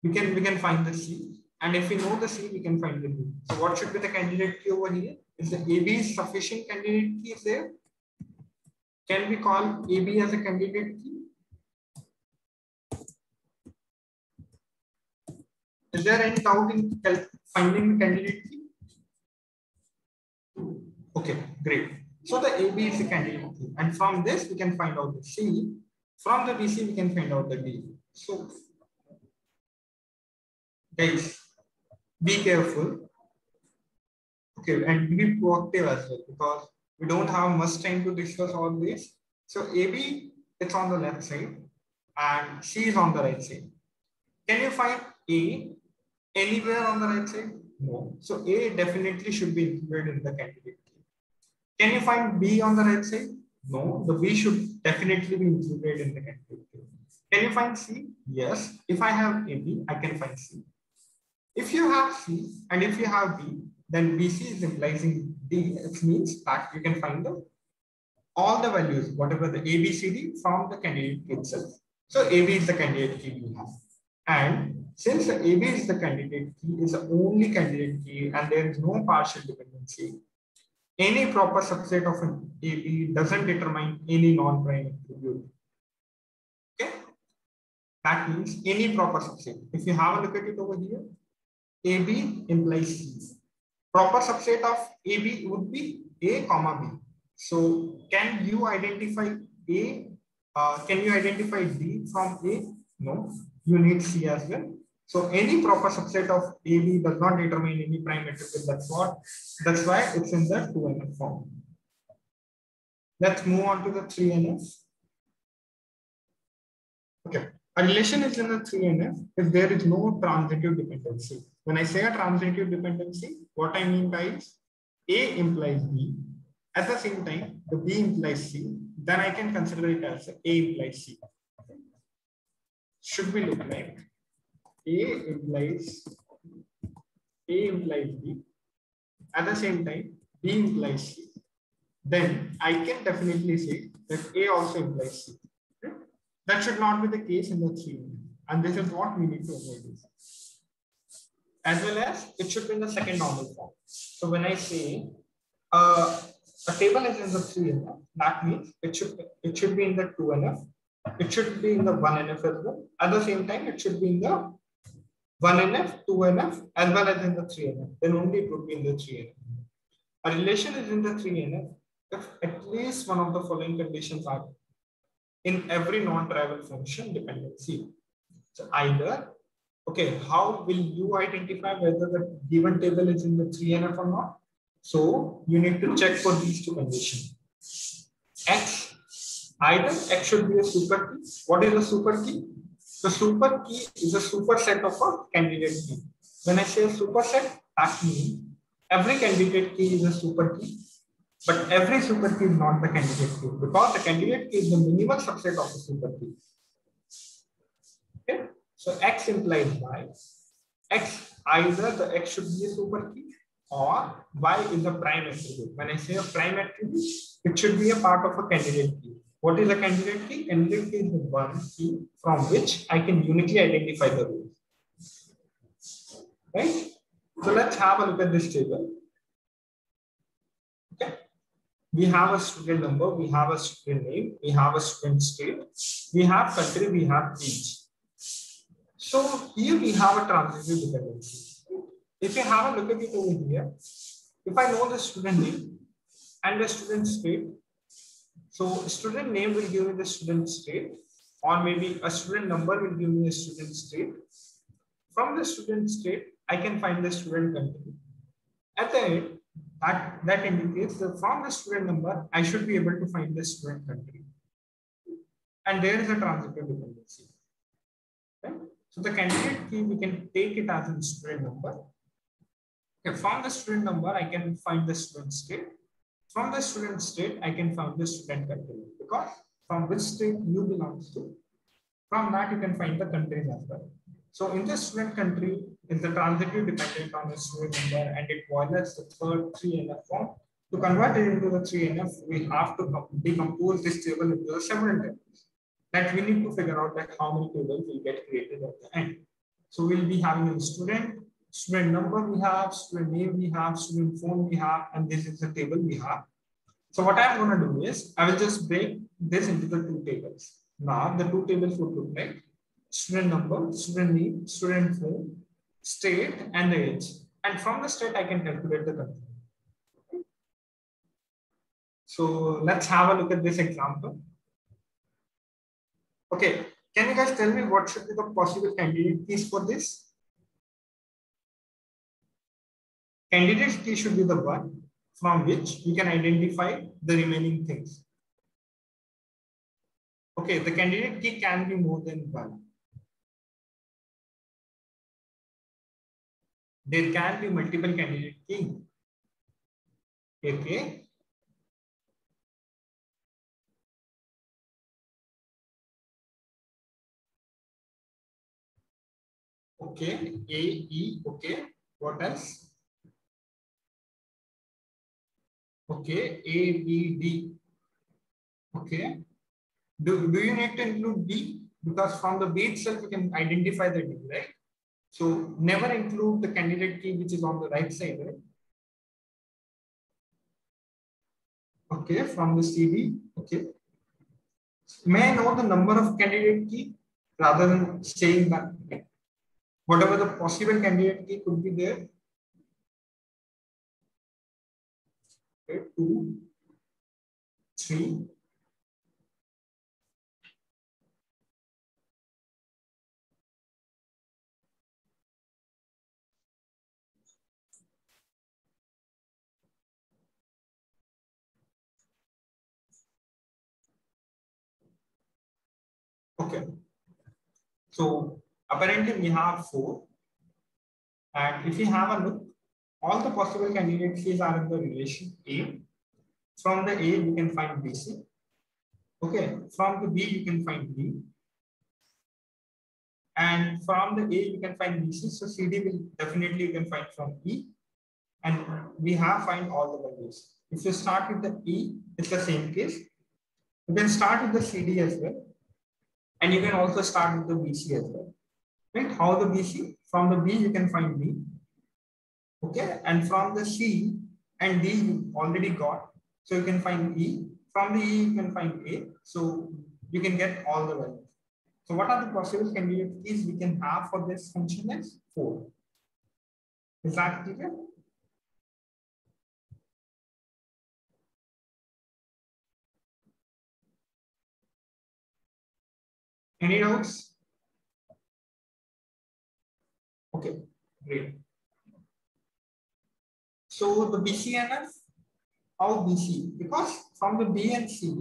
We can find the C, and if we know the C, we can find the B. So what should be the candidate key over here? Is the AB sufficient candidate key is there? Can we call AB as a candidate key? Is there any doubt in finding the candidate key? Okay, great. So the AB is the candidate key, and from this we can find out the C. From the BC we can find out the D. So guys, be careful. Okay, and be proactive as well because we don't have much time to discuss all this. So AB, it's on the left side and C is on the right side. Can you find A anywhere on the right side? No. So A definitely should be included in the candidate key. Can you find B on the right side? No. The B should definitely be included in the candidate key. Can you find C? Yes. If I have AB, I can find C. If you have C and if you have B, then BC is implying D. It means that you can find all the values, whatever the ABCD from the candidate key itself. So AB is the candidate key we have. And since the AB is the candidate key, is the only candidate key, and there is no partial dependency, any proper subset of an AB doesn't determine any non-prime attribute. Okay? That means any proper subset. If you have a look at it over here, AB implies C. Proper subset of AB would be A comma B. So can you identify A? Can you identify D from A? No, you need C as well. So any proper subset of AB does not determine any prime attribute. That's why it's in the 2NF form. Let's move on to the 3NF. Okay, a relation is in the 3NF if there is no transitive dependency. When I say a transitive dependency, what I mean by is A implies B. At the same time, the B implies C. Then I can consider it as A implies C. Should we look like A implies B. At the same time, B implies C. Then I can definitely say that A also implies C. Okay? That should not be the case in the 3NF. And this is what we need to avoid. As well as it should be in the second normal form. So when I say a table is in the 3NF, that means it should be in the 2NF. It should be in the 1NF as well. At the same time, it should be in the 1NF, 2NF, as well as in the 3NF. Then only it would be in the 3NF. A relation is in the 3NF if at least one of the following conditions are in every non-trivial function dependency. So either, okay, how will you identify whether the given table is in the 3NF or not? So you need to check for these two conditions. Either X should be a super key. What is a super key? The super key is a superset of a candidate key. When I say a superset, that means every candidate key is a super key, but every super key is not the candidate key because the candidate key is the minimal subset of the super key. Okay, so X implies Y. X, either the X should be a super key or Y is a prime attribute. When I say a prime attribute, it should be a part of a candidate key. What is a candidate key? Candidate key is the one key from which I can uniquely identify the row. Right? So let's have a look at this table. Okay. We have a student number, we have a student name, we have a student state, we have country, we have age. So here we have a transitive dependency. If you have a look at it over here, if I know the student name and the student state, so student name will give me the student state, or maybe a student number will give me a student state. From the student state, I can find the student country. At the end, that indicates that from the student number, I should be able to find the student country. And there is a transitive dependency. Okay? So the candidate key, we can take it as a student number. Okay, from the student number, I can find the student state. From the student state, I can find the student country, because from which state you belongs to, from that you can find the countries as well. So in the student country is the transitive dependent on the student number, and it violates the third 3NF form. To convert it into the 3NF, we have to decompose this table into the several tables. That we need to figure out that how many tables will get created at the end. So we'll be having a student number we have, student name we have, student phone we have, and this is the table we have. So what I'm going to do is I will just break this into the two tables. Now the two tables would look like student number, student name, student phone, state, and the age. And from the state, I can calculate the country. So let's have a look at this example. Okay, can you guys tell me what should be the possible candidate keys for this? Candidate key should be the one from which we can identify the remaining things. Okay, the candidate key can be more than one. There can be multiple candidate keys. Okay. Okay, A, E, okay. What else? Okay, A, B, D. Okay. Do you need to include D? Because from the B itself, you can identify the D, right? So never include the candidate key which is on the right side, right? Okay, from the CD. Okay. May I know the number of candidate key rather than saying that? Whatever the possible candidate key could be there. Okay, 2, 3. Okay. So apparently we have 4. And if you have a look, all the possible candidate keys are in the relation A. From the A, you can find BC. Okay. From the B, you can find D. And from the A, you can find BC. So CD will definitely you can find from E. And we have find all the values. If you start with the E, it's the same case. You can start with the CD as well. And you can also start with the BC as well. Right? How the BC? From the B, you can find D. Okay. And from the C and D, you already got. So you can find E. From the E, you can find A. So you can get all the values. So what are the possible candidate keys we can have for this function is 4. Is that clear? Any doubts? Okay, great. So the BCNF, how BC? Because from the B and C,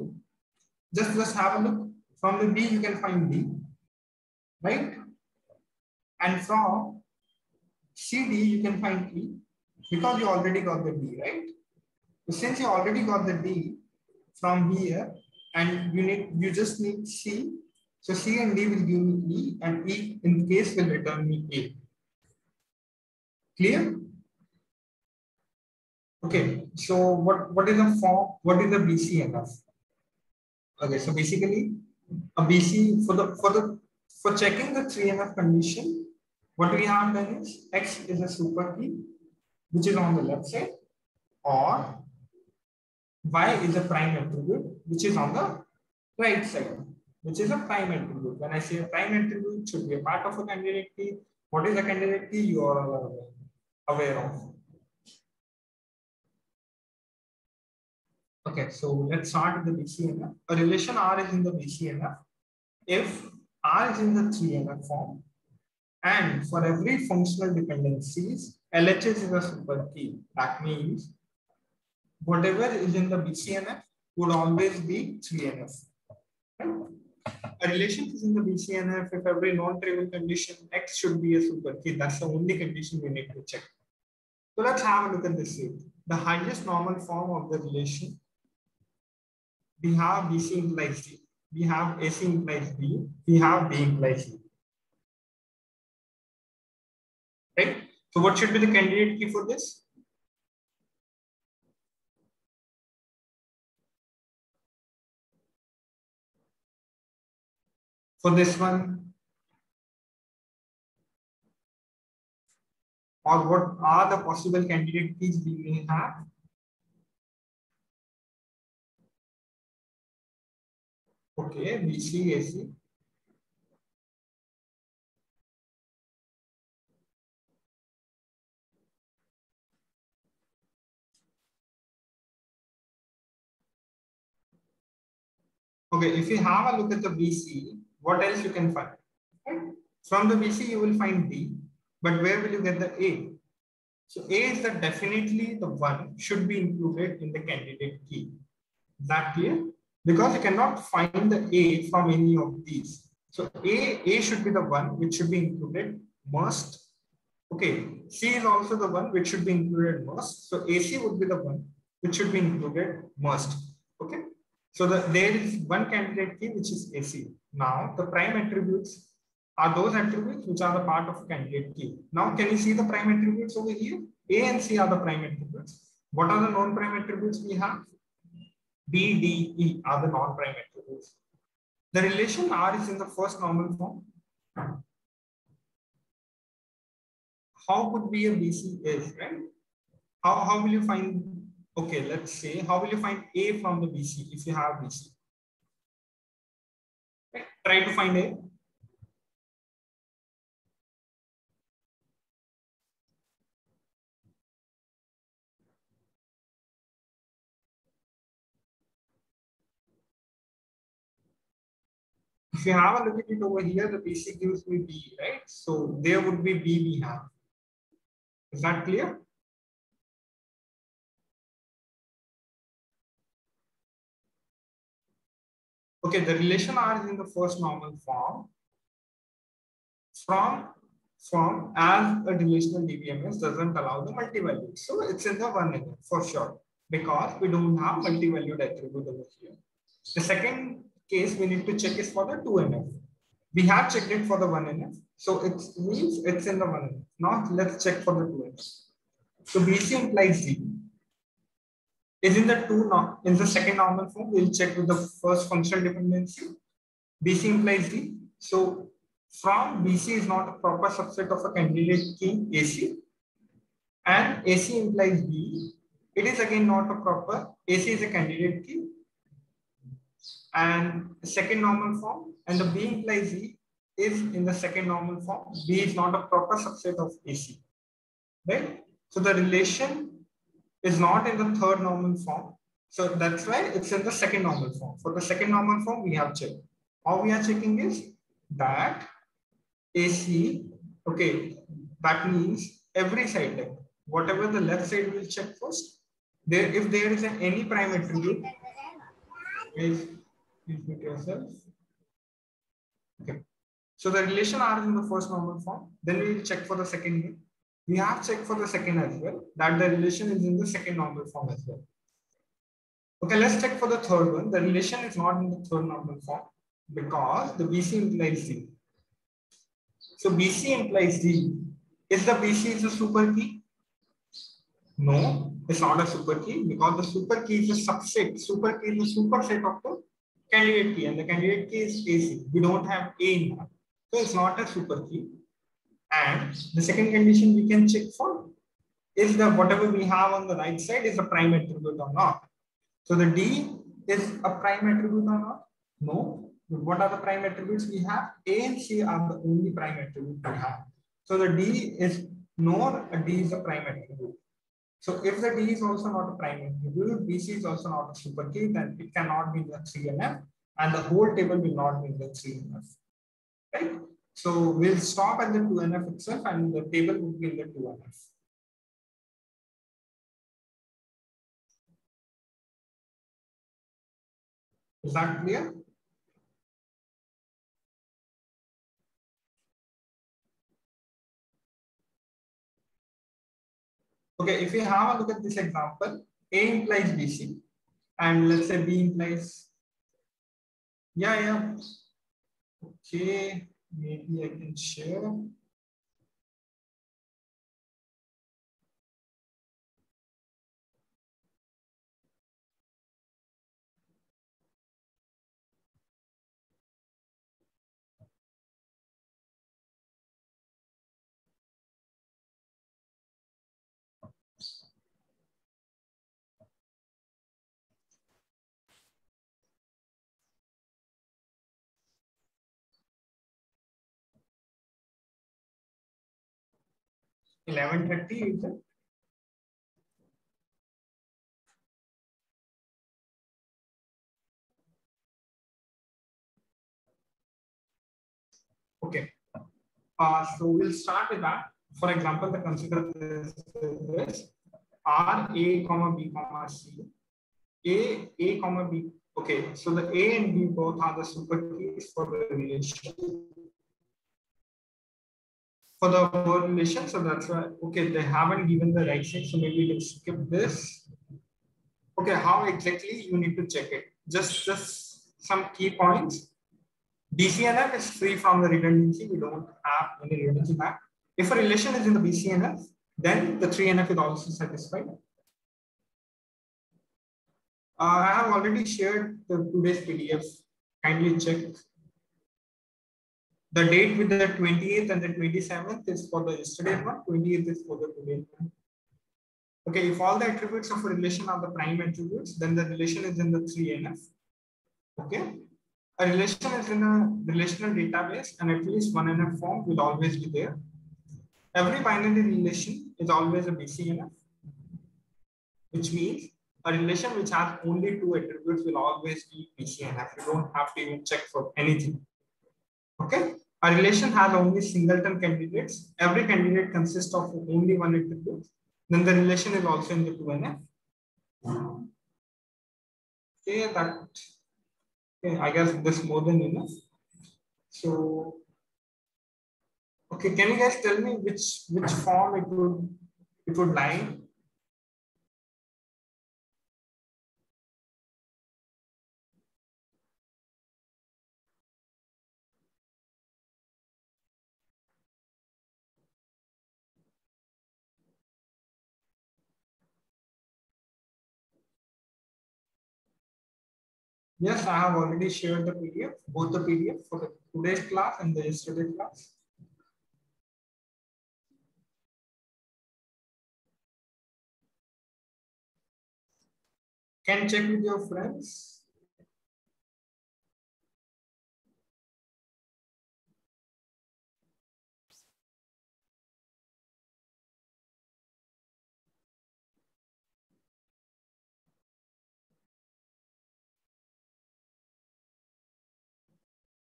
just have a look. From the B, you can find D, right? And from CD, you can find E, because you already got the D, right? So since you already got the D from here, and you just need C, so C and D will give me E, and E in case will return me A. Clear? Okay, so what is the form? What is the BCNF? Okay, so basically a BC for checking the 3NF condition, what we have done is X is a super key, which is on the left side, or Y is a prime attribute, which is on the right side, which is a prime attribute. When I say a prime attribute, it should be a part of a candidate key. What is a candidate key? You are aware of. Okay, so let's start with the BCNF. A relation R is in the BCNF if R is in the 3NF form, and for every functional dependencies, LHS is a super key. That means whatever is in the BCNF would always be 3NF. Right? A relation is in the BCNF if every non-trivial condition X should be a super key. That's the only condition we need to check. So let's have a look at this here. The highest normal form of the relation, we have BC implies D, we have AC implies B, we have B implies C. Right? So what should be the candidate key for this? For this one, or what are the possible candidate keys we may have? Okay, BC, AC. Okay, if you have a look at the BC, what else you can find? Right? From the BC, you will find D, but where will you get the A? So A is the definitely the one should be included in the candidate key. Is that clear? Because you cannot find the A from any of these. So A should be the one which should be included must. Okay, C is also the one which should be included must. So AC would be the one which should be included must. Okay. So there is one candidate key which is AC. Now the prime attributes are those attributes which are the part of candidate key. Now can you see the prime attributes over here? A and C are the prime attributes. What are the non-prime attributes we have? B, D, E are the non-prime attributes. The relation R is in the first normal form. How could be a BC is, right? How will you find, okay, let's say, how will you find A from the BC if you have BC? Right? Try to find A. If you have a look at it over here, the BC gives me B, right? So there would be B we have. Is that clear? Okay, the relation R is in the first normal form. From as a relational DBMS doesn't allow the multi-valued. So it's in the 1NF for sure, because we don't have multi-valued attribute over here. The second case we need to check is for the 2NF. We have checked it for the 1NF. So it means it's in the 1NF. Now let's check for the 2NF. So BC implies D is in in the second normal form. We'll check with the first functional dependency. BC implies D. So from BC is not a proper subset of a candidate key AC, and AC implies B. It is again not a proper. AC is a candidate key, and second normal form, and the B implies E is in the second normal form. B is not a proper subset of AC, right? So the relation is not in the third normal form. So that's why it's in the second normal form. For the second normal form, we have checked. All we are checking is that AC, okay, that means every side type, whatever the left side will check first. There, if there is any prime attribute, is mute yourself. Okay. So the relation R is in the first normal form. Then we will check for the second one. We have checked for the second as well, that the relation is in the second normal form as well. Okay, let's check for the third one. The relation is not in the third normal form because the BC implies D. So BC implies D. Is the BC is a super key? No, it's not a super key because the super key is a subset. Super key is a superset of the candidate key, and the candidate key is AC. We don't have A in that. So it's not a super key. And the second condition we can check for is the whatever we have on the right side is a prime attribute or not. So the D is a prime attribute or not? No. What are the prime attributes we have? A and C are the only prime attribute we have. So the D is nor a D is a prime attribute. So if the D is also not a prime attribute, BC is also not a super key, then it cannot be in the 3NF, and the whole table will not be in the 3NF. Right? So we'll stop at the 2NF itself, and the table will be in the 2NF. Is that clear? Okay, if we have a look at this example, A implies BC, and let's say B implies, yeah. Okay, maybe I can share. $11.30 is it? Okay. So we'll start with that. For example, the consider this R A comma B comma C. A comma B. Okay, so the A and B both are the super keys for the relation. For the word relation, so that's why. Okay, they haven't given the right thing, so maybe we'll skip this. Okay, how exactly you need to check it? Just some key points. BCNF is free from the redundancy. We don't have any redundancy back. If a relation is in the BCNF, then the 3NF is also satisfied. I have already shared the today's PDF. Kindly check. The date with the 28th and the 27th is for the yesterday one. 28th is for the today one. Okay, if all the attributes of a relation are the prime attributes, then the relation is in the 3NF. Okay. A relation is in a relational database, and at least one NF form will always be there. Every binary relation is always a BCNF, which means a relation which has only two attributes will always be BCNF. You don't have to even check for anything. Okay. A relation has only singleton candidates. Every candidate consists of only one attribute. Then the relation is also in the 2NF. Okay, that. Okay, I guess this is more than enough. So, okay, can you guys tell me which form it would lie? Yes, I have already shared the PDF, both the PDF for the today's class and the yesterday class. Can check with your friends.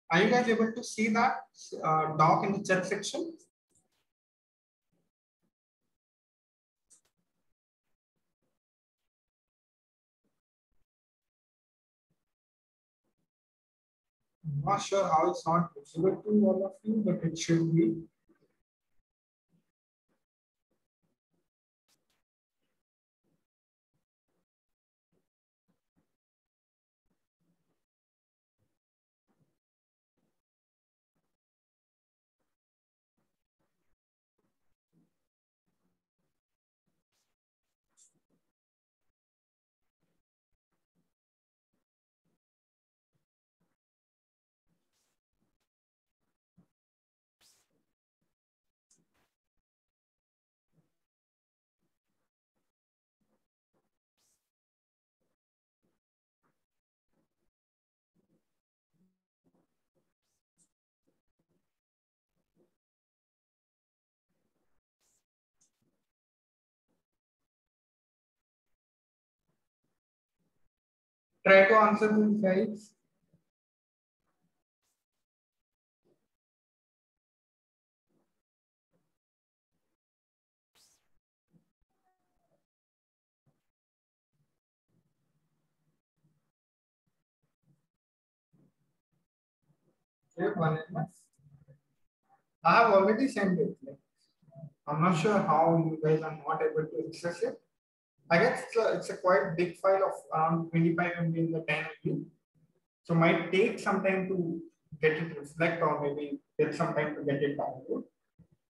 Are you guys able to see that doc in the chat section? I'm not sure how it's not visible to all of you, but it should be. Try to answer these guys. I have already sent it. I'm not sure how you guys are not able to access it. I guess it's a quite big file of around 25 MB in the 10 MB. So might take some time to get it reflect or maybe get some time to get it download.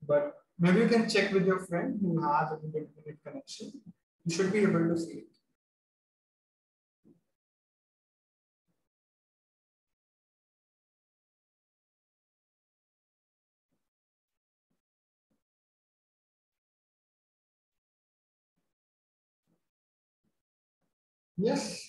But maybe you can check with your friend who has a good internet connection. You should be able to see it. Yes.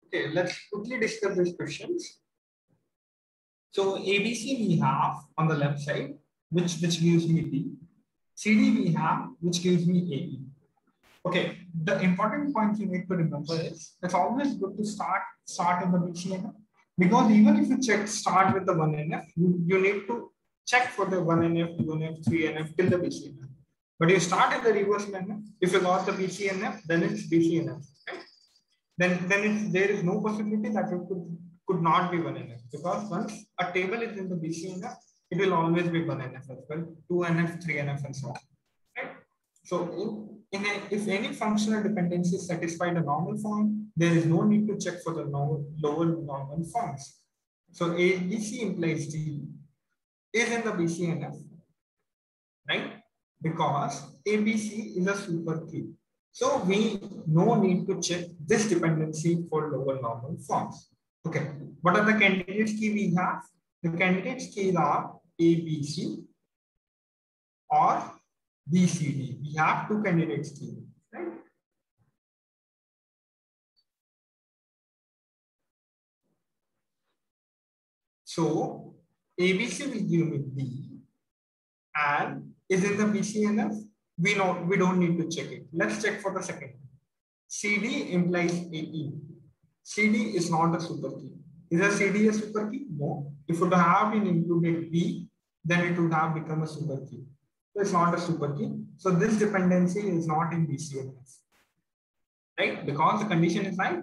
Okay, let's quickly discuss these questions. So ABC we have on the left side, which gives me D. CD we have, which gives me AE. Okay, the important point you need to remember is it's always good to start in the BCNF, because even if you start with the 1NF, you need to check for the 1NF, 2NF, 3NF till the BCNF. But you start in the reverse manner. If you lost the BCNF, then it's BCNF. Right? Then there is no possibility that it could not be 1NF, because once a table is in the BCNF, it will always be 1NF as well, 2NF, 3NF, and so on. Right? So if any functional dependency is satisfied a normal form, there is no need to check for the lower normal forms. So ABC implies D is in the BCNF, right? Because ABC is a super key. So we no need to check this dependency for lower normal forms. Okay, what are the candidates key we have? The candidates keys are ABC or BCD. We have two candidates keys, right? So ABC will give me B and is in the BCNF. We don't need to check it. Let's check for the second. CD implies AE. CD is not a super key. Is a CD a super key? No. If it would have been included B, then it would have become a super key. So it's not a super key. So this dependency is not in BCNF. Right? Because the condition is right.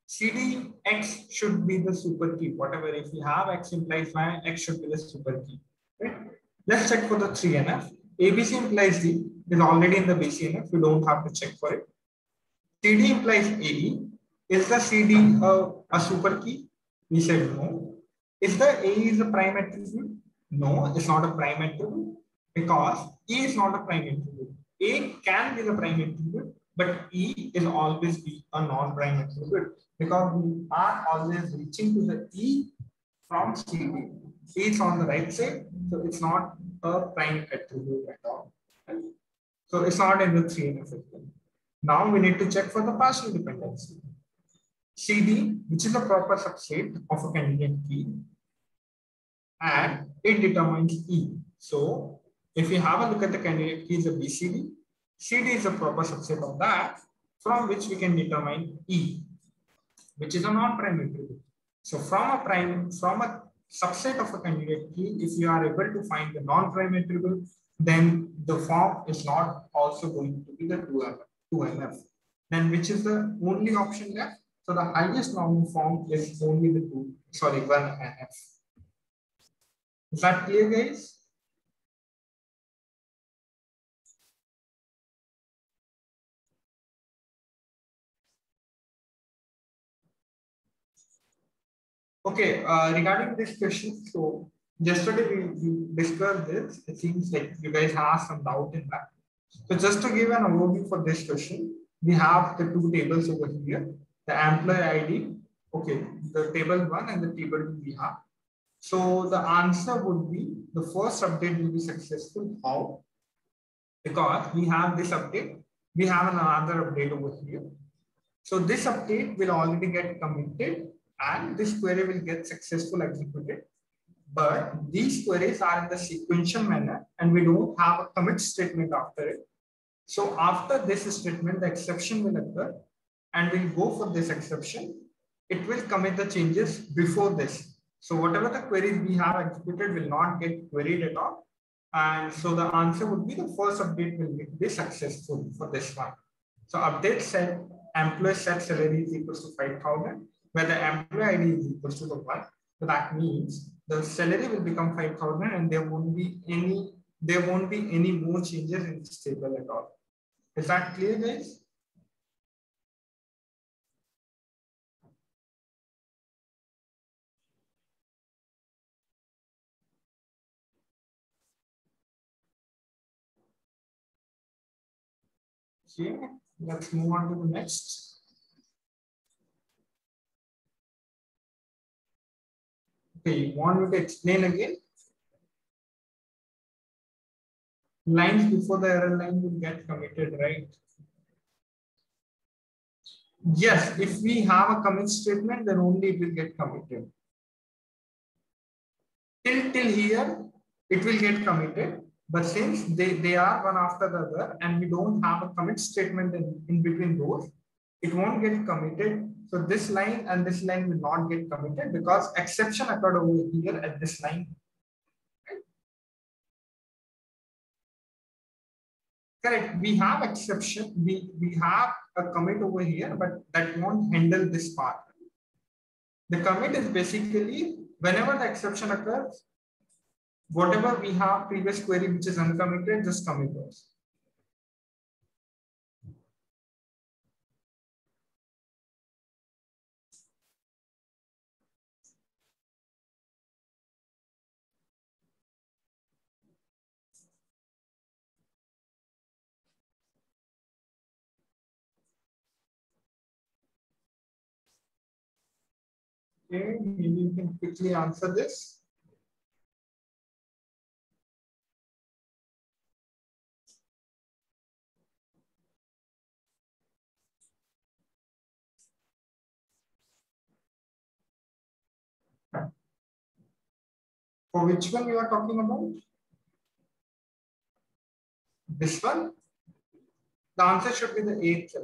CDX should be the super key. Whatever, if you have X implies Y, X should be the super key. Right? Let's check for the 3NF. ABC implies D is already in the BCNF. You don't have to check for it. CD implies AE. Is the CD a super key? We said no. Is the AE is a prime attribute? No, it's not a prime attribute because E is not a prime attribute. A can be the prime attribute, but E will always be a non-prime attribute because we are always reaching to the E from CD. E is on the right side, so it's not a prime attribute at all. Right? So it's not in the 3NF. Now we need to check for the partial dependency. CD, which is a proper subset of a candidate key, and it determines E. So if you have a look at the candidate key is a BCD, CD is a proper subset of that, from which we can determine E, which is a non-prime attribute. So from a subset of a candidate key, if you are able to find the non-prime attribute, then the form is not also going to be the 2NF. Then which is the only option left? So the highest normal form is only the 1NF. Is that clear, guys? Okay, regarding this question, so yesterday we discussed this. It seems like you guys have some doubt in that. So just to give an overview for this question, we have the two tables over here, the employee ID, okay, the table 1 and the table 2 we have. So the answer would be the first update will be successful. How? Because we have this update, we have another update over here. So this update will already get committed and this query will get successfully executed. But these queries are in the sequential manner and we don't have a commit statement after it. So after this statement, the exception will occur and we'll go for this exception. It will commit the changes before this. So whatever the queries we have executed will not get queried at all. And so the answer would be the first update will be successful for this one. So update set employee set salary is equals to 5,000, where the employee ID is equals to the 1. So that means the salary will become 5,000 and there won't be any more changes in this table at all. Is that clear, guys? Okay, let's move on to the next. Okay, you want me to explain again? Lines before the error line will get committed, right? Yes, if we have a commit statement, then only it will get committed. Till here, it will get committed. But since they are one after the other and we don't have a commit statement in between those, it won't get committed. So this line and this line will not get committed because exception occurred over here at this line. Correct. We have exception. We have a commit over here, but that won't handle this part. The commit is basically whenever the exception occurs, whatever we have previous query which is uncommitted, just commit those. Okay, maybe you can quickly answer this. For which one you are talking about? This one? The answer should be the 8th.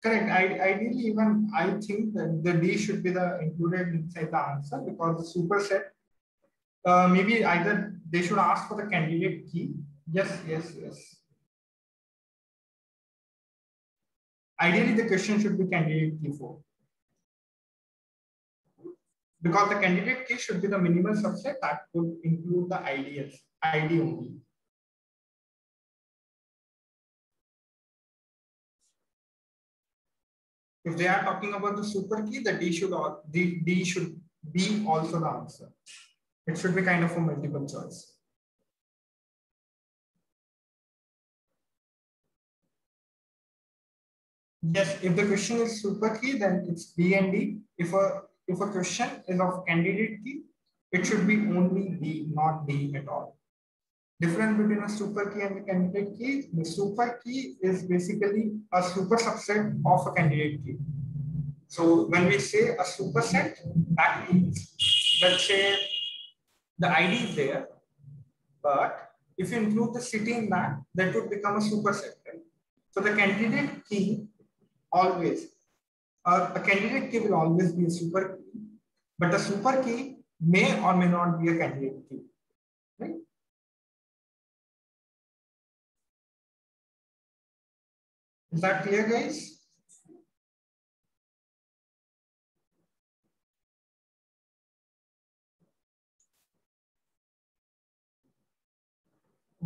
Correct. Ideally, even I think that the D should be the included inside the answer because the superset. Maybe either they should ask for the candidate key. Yes, yes, yes. Ideally, the question should be candidate key 4. Because the candidate key should be the minimal subset that could include the ID only. If they are talking about the super key, the D should be also the answer. It should be kind of a multiple choice. Yes, if the question is super key, then it's B and D. If a question is of candidate key, it should be only D, not D at all. Difference between a super key and a candidate key. The super key is basically a super subset of a candidate key. So when we say a superset, that means, let's say the ID is there, but if you include the city in that, that would become a superset. Right? So the candidate key always, a candidate key will always be a super key, but a super key may or may not be a candidate key. Right? Is that clear, guys?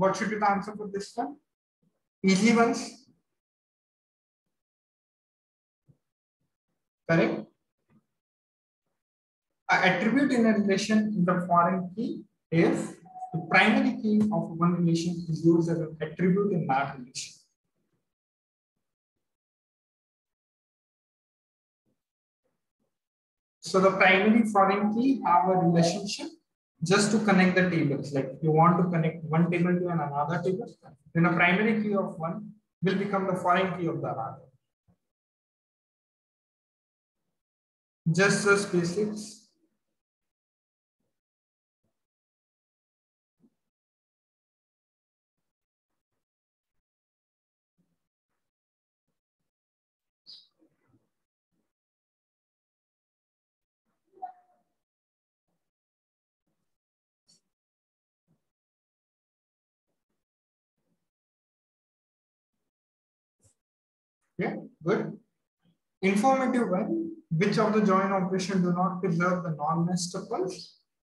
What should be the answer for this one? Easy ones. Correct. An attribute in a relation in the foreign key if the primary key of one relation is used as an attribute in that relation. So the primary foreign key have a relationship just to connect the tables. Like you want to connect one table to another table, then a primary key of one will become the foreign key of the other. Just the basics. Yeah, good. Informative one. Which of the join operation do not preserve the non-mesh tuples?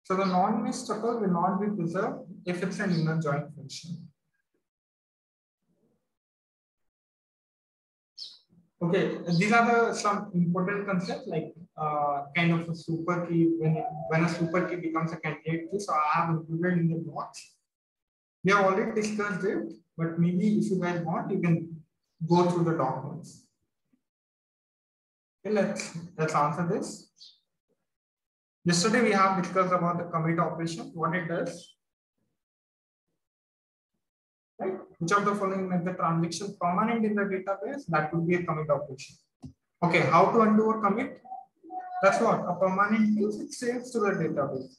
So the non-mesh tuple will not be preserved if it's an inner join function. Okay, these are the some important concepts like kind of a super key when a super key becomes a candidate key. So I have included in the notes. We have already discussed it, but maybe if you guys want, you can go through the documents. Okay, let's answer this. Yesterday we have discussed about the commit operation, what it does. Right? Which of the following makes the transaction permanent in the database? That would be a commit operation. Okay, how to undo a commit? That's what a permanent means. It saves to the database.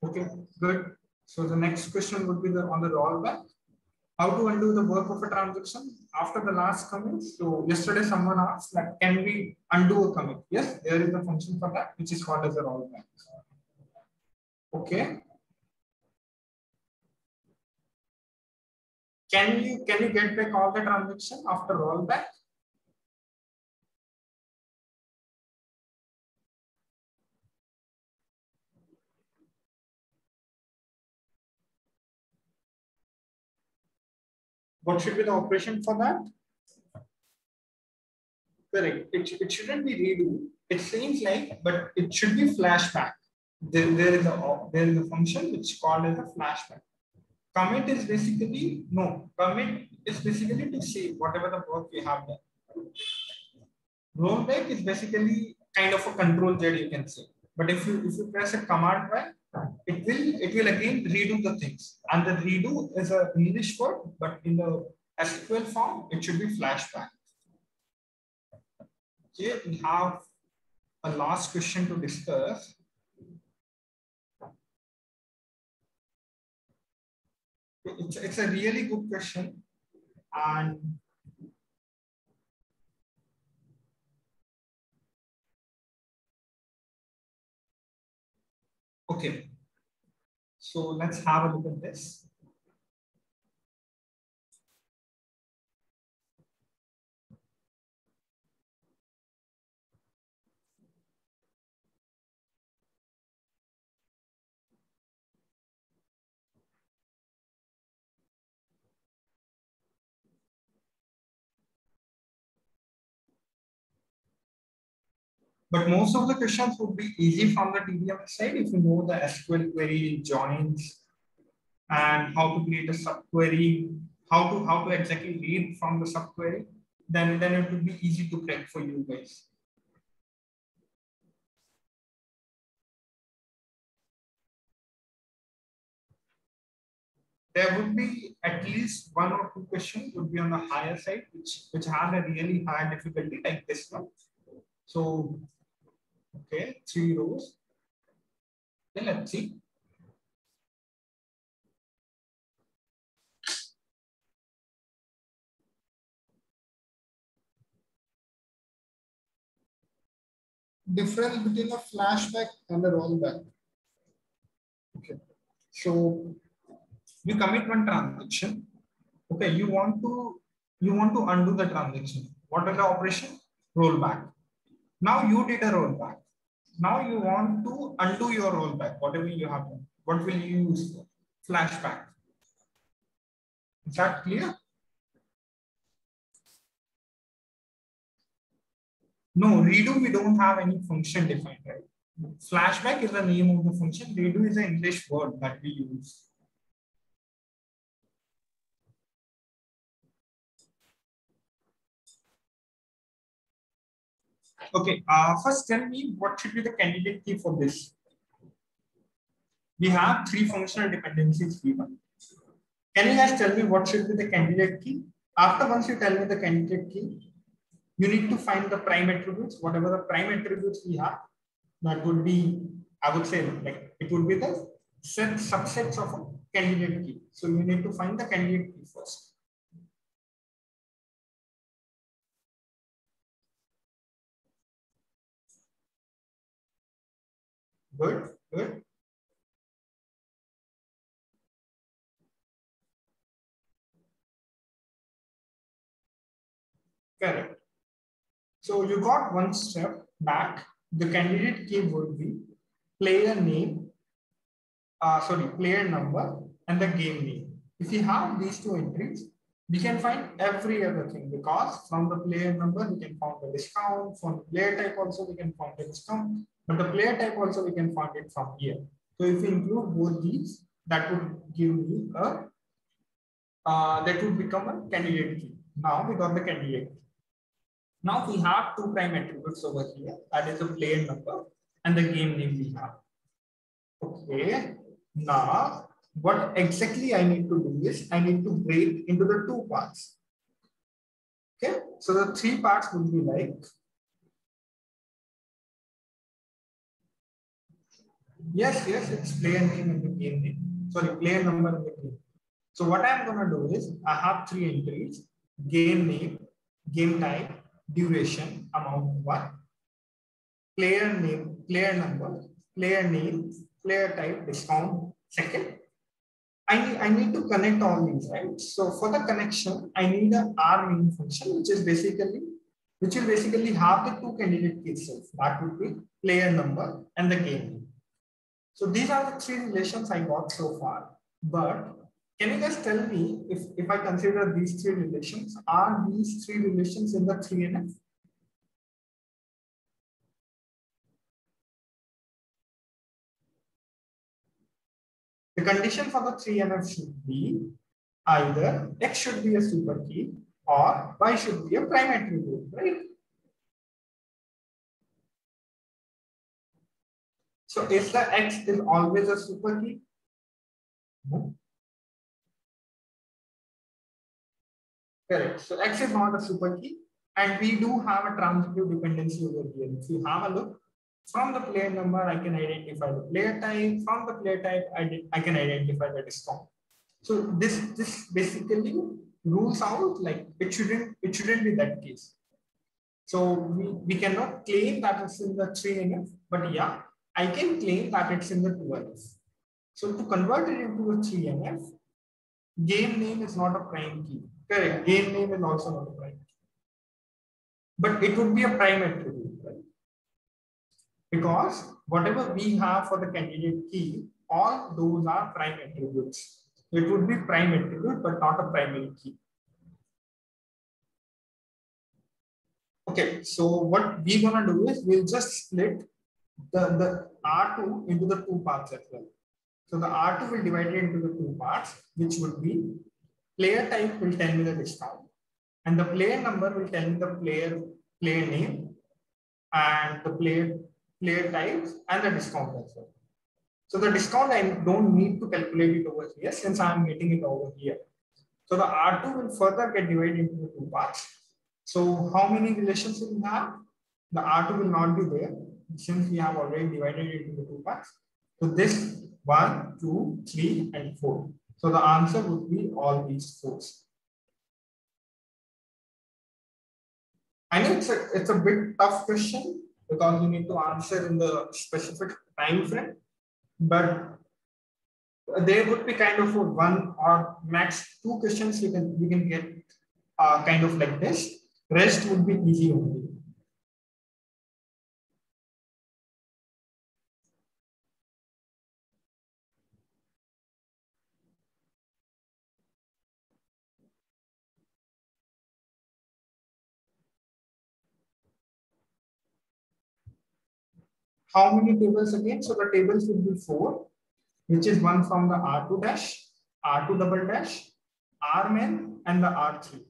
Okay, good. So the next question would be on the rollback. How to undo the work of a transaction after the last commit? So yesterday someone asked that can we undo a commit? Yes, there is a function for that, which is called as a rollback. Okay. Can you get back all the transaction after rollback? What should be the operation for that? Correct. It shouldn't be redo. It seems like, but it should be flashback. There is a function which is called as a flashback. Commit is basically commit is basically to save whatever the work you have done. Rollback is basically kind of a control Z, you can say. But if you press a command Y, it will again redo the things. And the redo is an English word, but in the SQL form, it should be flashback. Okay, we have a last question to discuss. It's a really good question. And okay, so let's have a look at this. But most of the questions would be easy from the TDM side if you know the SQL query joins and how to create a subquery, how to exactly read from the subquery, then it would be easy to crack for you guys. There would be at least one or two questions would be on the higher side, which have a really high difficulty like this one. So, okay, 3 rows. Then let's see. Difference between a flashback and a rollback. Okay, so you commit one transaction. Okay, you want to undo the transaction. What is the operation? Rollback. Now you did a rollback. Now you want to undo your rollback, whatever you have done. What will you use for? Flashback. Is that clear? No, redo, we don't have any function defined, right? Flashback is the name of the function. Redo is an English word that we use. Okay, first tell me what should be the candidate key for this. We have three functional dependencies given. Can you guys tell me what should be the candidate key? After once you tell me the candidate key, you need to find the prime attributes, whatever the prime attributes we have. That would be, I would say, like it would be the subsets of a candidate key. So you need to find the candidate key first. Good, good. Correct. So you got one step back. The candidate key would be player name, player number, and the game name. If you have these two entries, we can find every other thing because from the player number, we can find the discount. From the player type also, we can find the discount. But the player type also, we can find it from here. So if we include both these, that would give me a, that would become a candidate key. Now we got the candidate key. Now we have two prime attributes over here. That is the player number and the game name we have. Okay. Now, what exactly I need to do is I need to break into the two parts. Okay. So the three parts would be like, yes, it's player name and the game name. Sorry, player number and the game. So what I'm going to do is I have three entries: game name, game type, duration, amount one, player name, player number, player name, player type, discount, second. I need to connect all these, right? So for the connection, I need an R main function, which will basically have the two candidate keys. That would be player number and the game name. So these are the three relations I got so far. But can you guys tell me if I consider these three relations, are these three relations in the 3NF? The condition for the 3NF should be either X should be a super key or Y should be a prime attribute, right? So is the X is always a super key? No. Correct. So X is not a super key, and we do have a transitive dependency over here. If you have a look, from the player number, I can identify the player type. From the player type, I can identify the discount. So this basically rules out like it shouldn't be that case. So we cannot claim that it's in the 3NF, but yeah, I can claim that it's in the 2NF. So to convert it into a 3NF, game name is not a prime key. Correct. Game name is also not a prime key. But it would be a prime attribute, right? Because whatever we have for the candidate key, all those are prime attributes. It would be prime attribute, but not a primary key. Okay, so what we're gonna do is we'll just split the R2 into the two parts as well. So the R2 will divide it into the two parts, which would be player type will tell me the discount, and the player number will tell me the player name and the player types and the discount as well. So the discount I don't need to calculate it over here since I'm getting it over here. So the R2 will further get divided into the two parts. So how many relations will we have? The R2 will not be there since we have already divided it into the two parts. So this 1, 2, 3, and 4. So the answer would be all these 4. I know it's a bit tough question because you need to answer in the specific time frame, but there would be kind of a 1 or max 2 questions we can get kind of like this. Rest would be easy only. How many tables again? So the tables would be 4, which is one from the R2 dash, R2 double dash, Rmin, and the R3.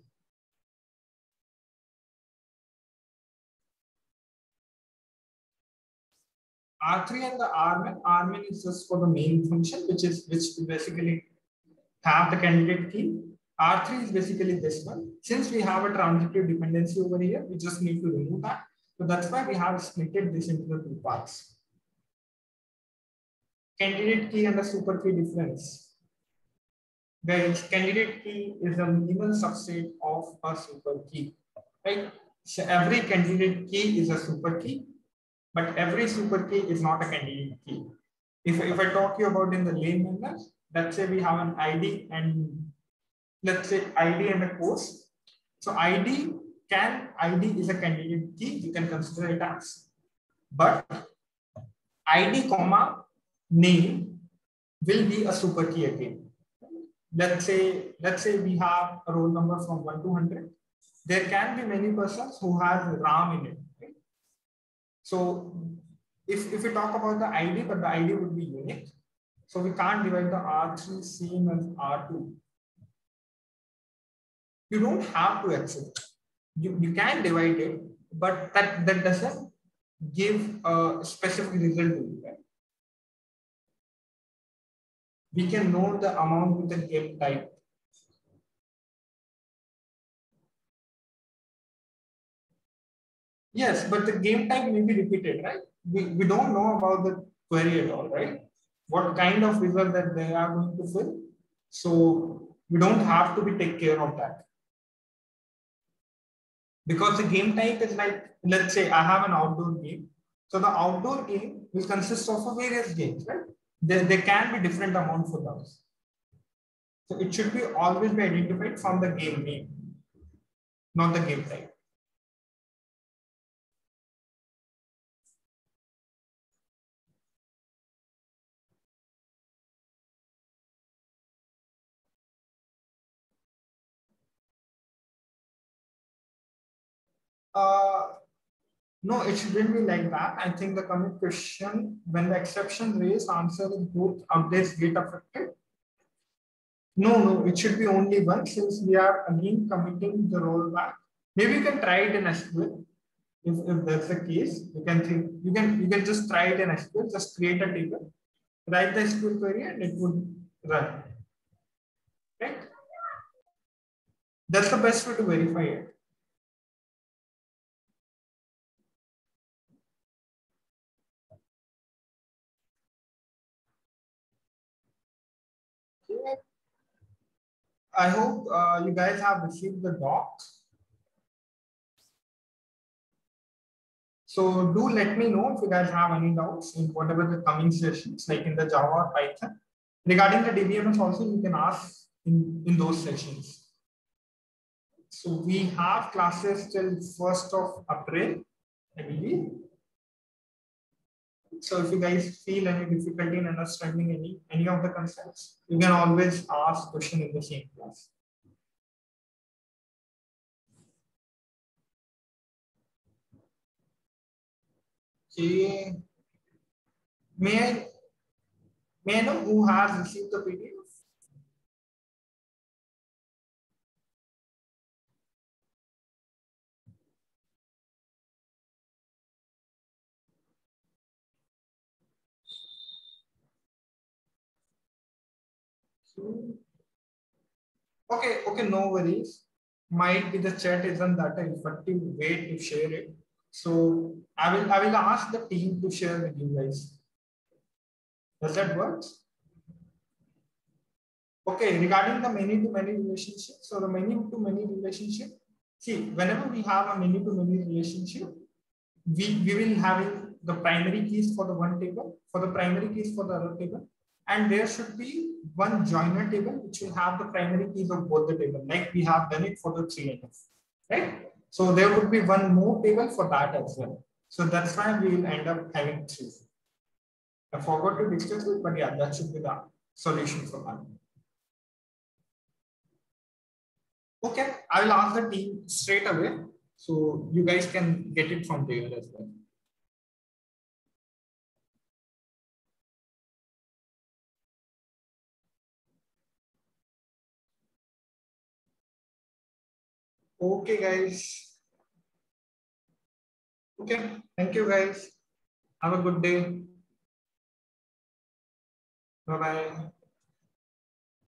R3 and the Rmin. Rmin is just for the main function, which basically have the candidate key. R3 is basically this one. Since we have a transitive dependency over here, we just need to remove that. So that's why we have split this into the 2 parts. Candidate key and the super key difference. The candidate key is a minimal subset of a super key, right? So every candidate key is a super key, but every super key is not a candidate key. If I talk you about in the layman, let's say we have an ID and let's say ID and a course. So ID is a candidate key, you can consider it as, but ID comma name will be a super key again. Let's say we have a roll number from 1 to 100. There can be many persons who have RAM in it. Right? So if we talk about the ID, but the ID would be unique. So we can't divide the R3 same as R2. You don't have to accept. You can divide it, but that doesn't give a specific result to you. Right? We can know the amount with the game type. Yes, but the game type may be repeated, right? We don't know about the query at all, right? What kind of result that they are going to fill. So we don't have to be take care of that. Because the game type is like, let's say I have an outdoor game. So the outdoor game will consist of various games, right? There can be different amount for those. So it should be always be identified from the game name, not the game type. No, it shouldn't be like that. I think the commit question, when the exception raised, answer is both updates get affected. No, it should be only one since we are again committing the rollback. Maybe you can try it in SQL. If that's the case, you can just try it in SQL, just create a table, write the SQL query, and it would run. Right? That's the best way to verify it. I hope you guys have received the doc. So do let me know if you guys have any doubts in whatever the coming sessions, like in the Java or Python. Regarding the DBMS also, you can ask in those sessions. So we have classes till 1st of April, I believe. So if you guys feel any difficulty in understanding any of the concepts, you can always ask question in the same class. Okay. May I know who has received the PDF? Okay, no worries. Might be the chat isn't that an effective way to share it. So I will ask the team to share with you guys. Does that work? Okay, regarding the many-to-many relationship. So the many-to-many relationship, see, whenever we have a many-to-many relationship, we will having the primary keys for the one table, for the primary keys for the other table, and there should be one joiner table which will have the primary keys of both the table, like we have done it for the 3NF, right? So there would be one more table for that as well. So that's why we will end up having 3. I forgot to discuss it, but yeah, that should be the solution for that. Okay, I will ask the team straight away, so you guys can get it from there as well. Okay, guys. Okay, thank you, guys. Have a good day. Bye bye.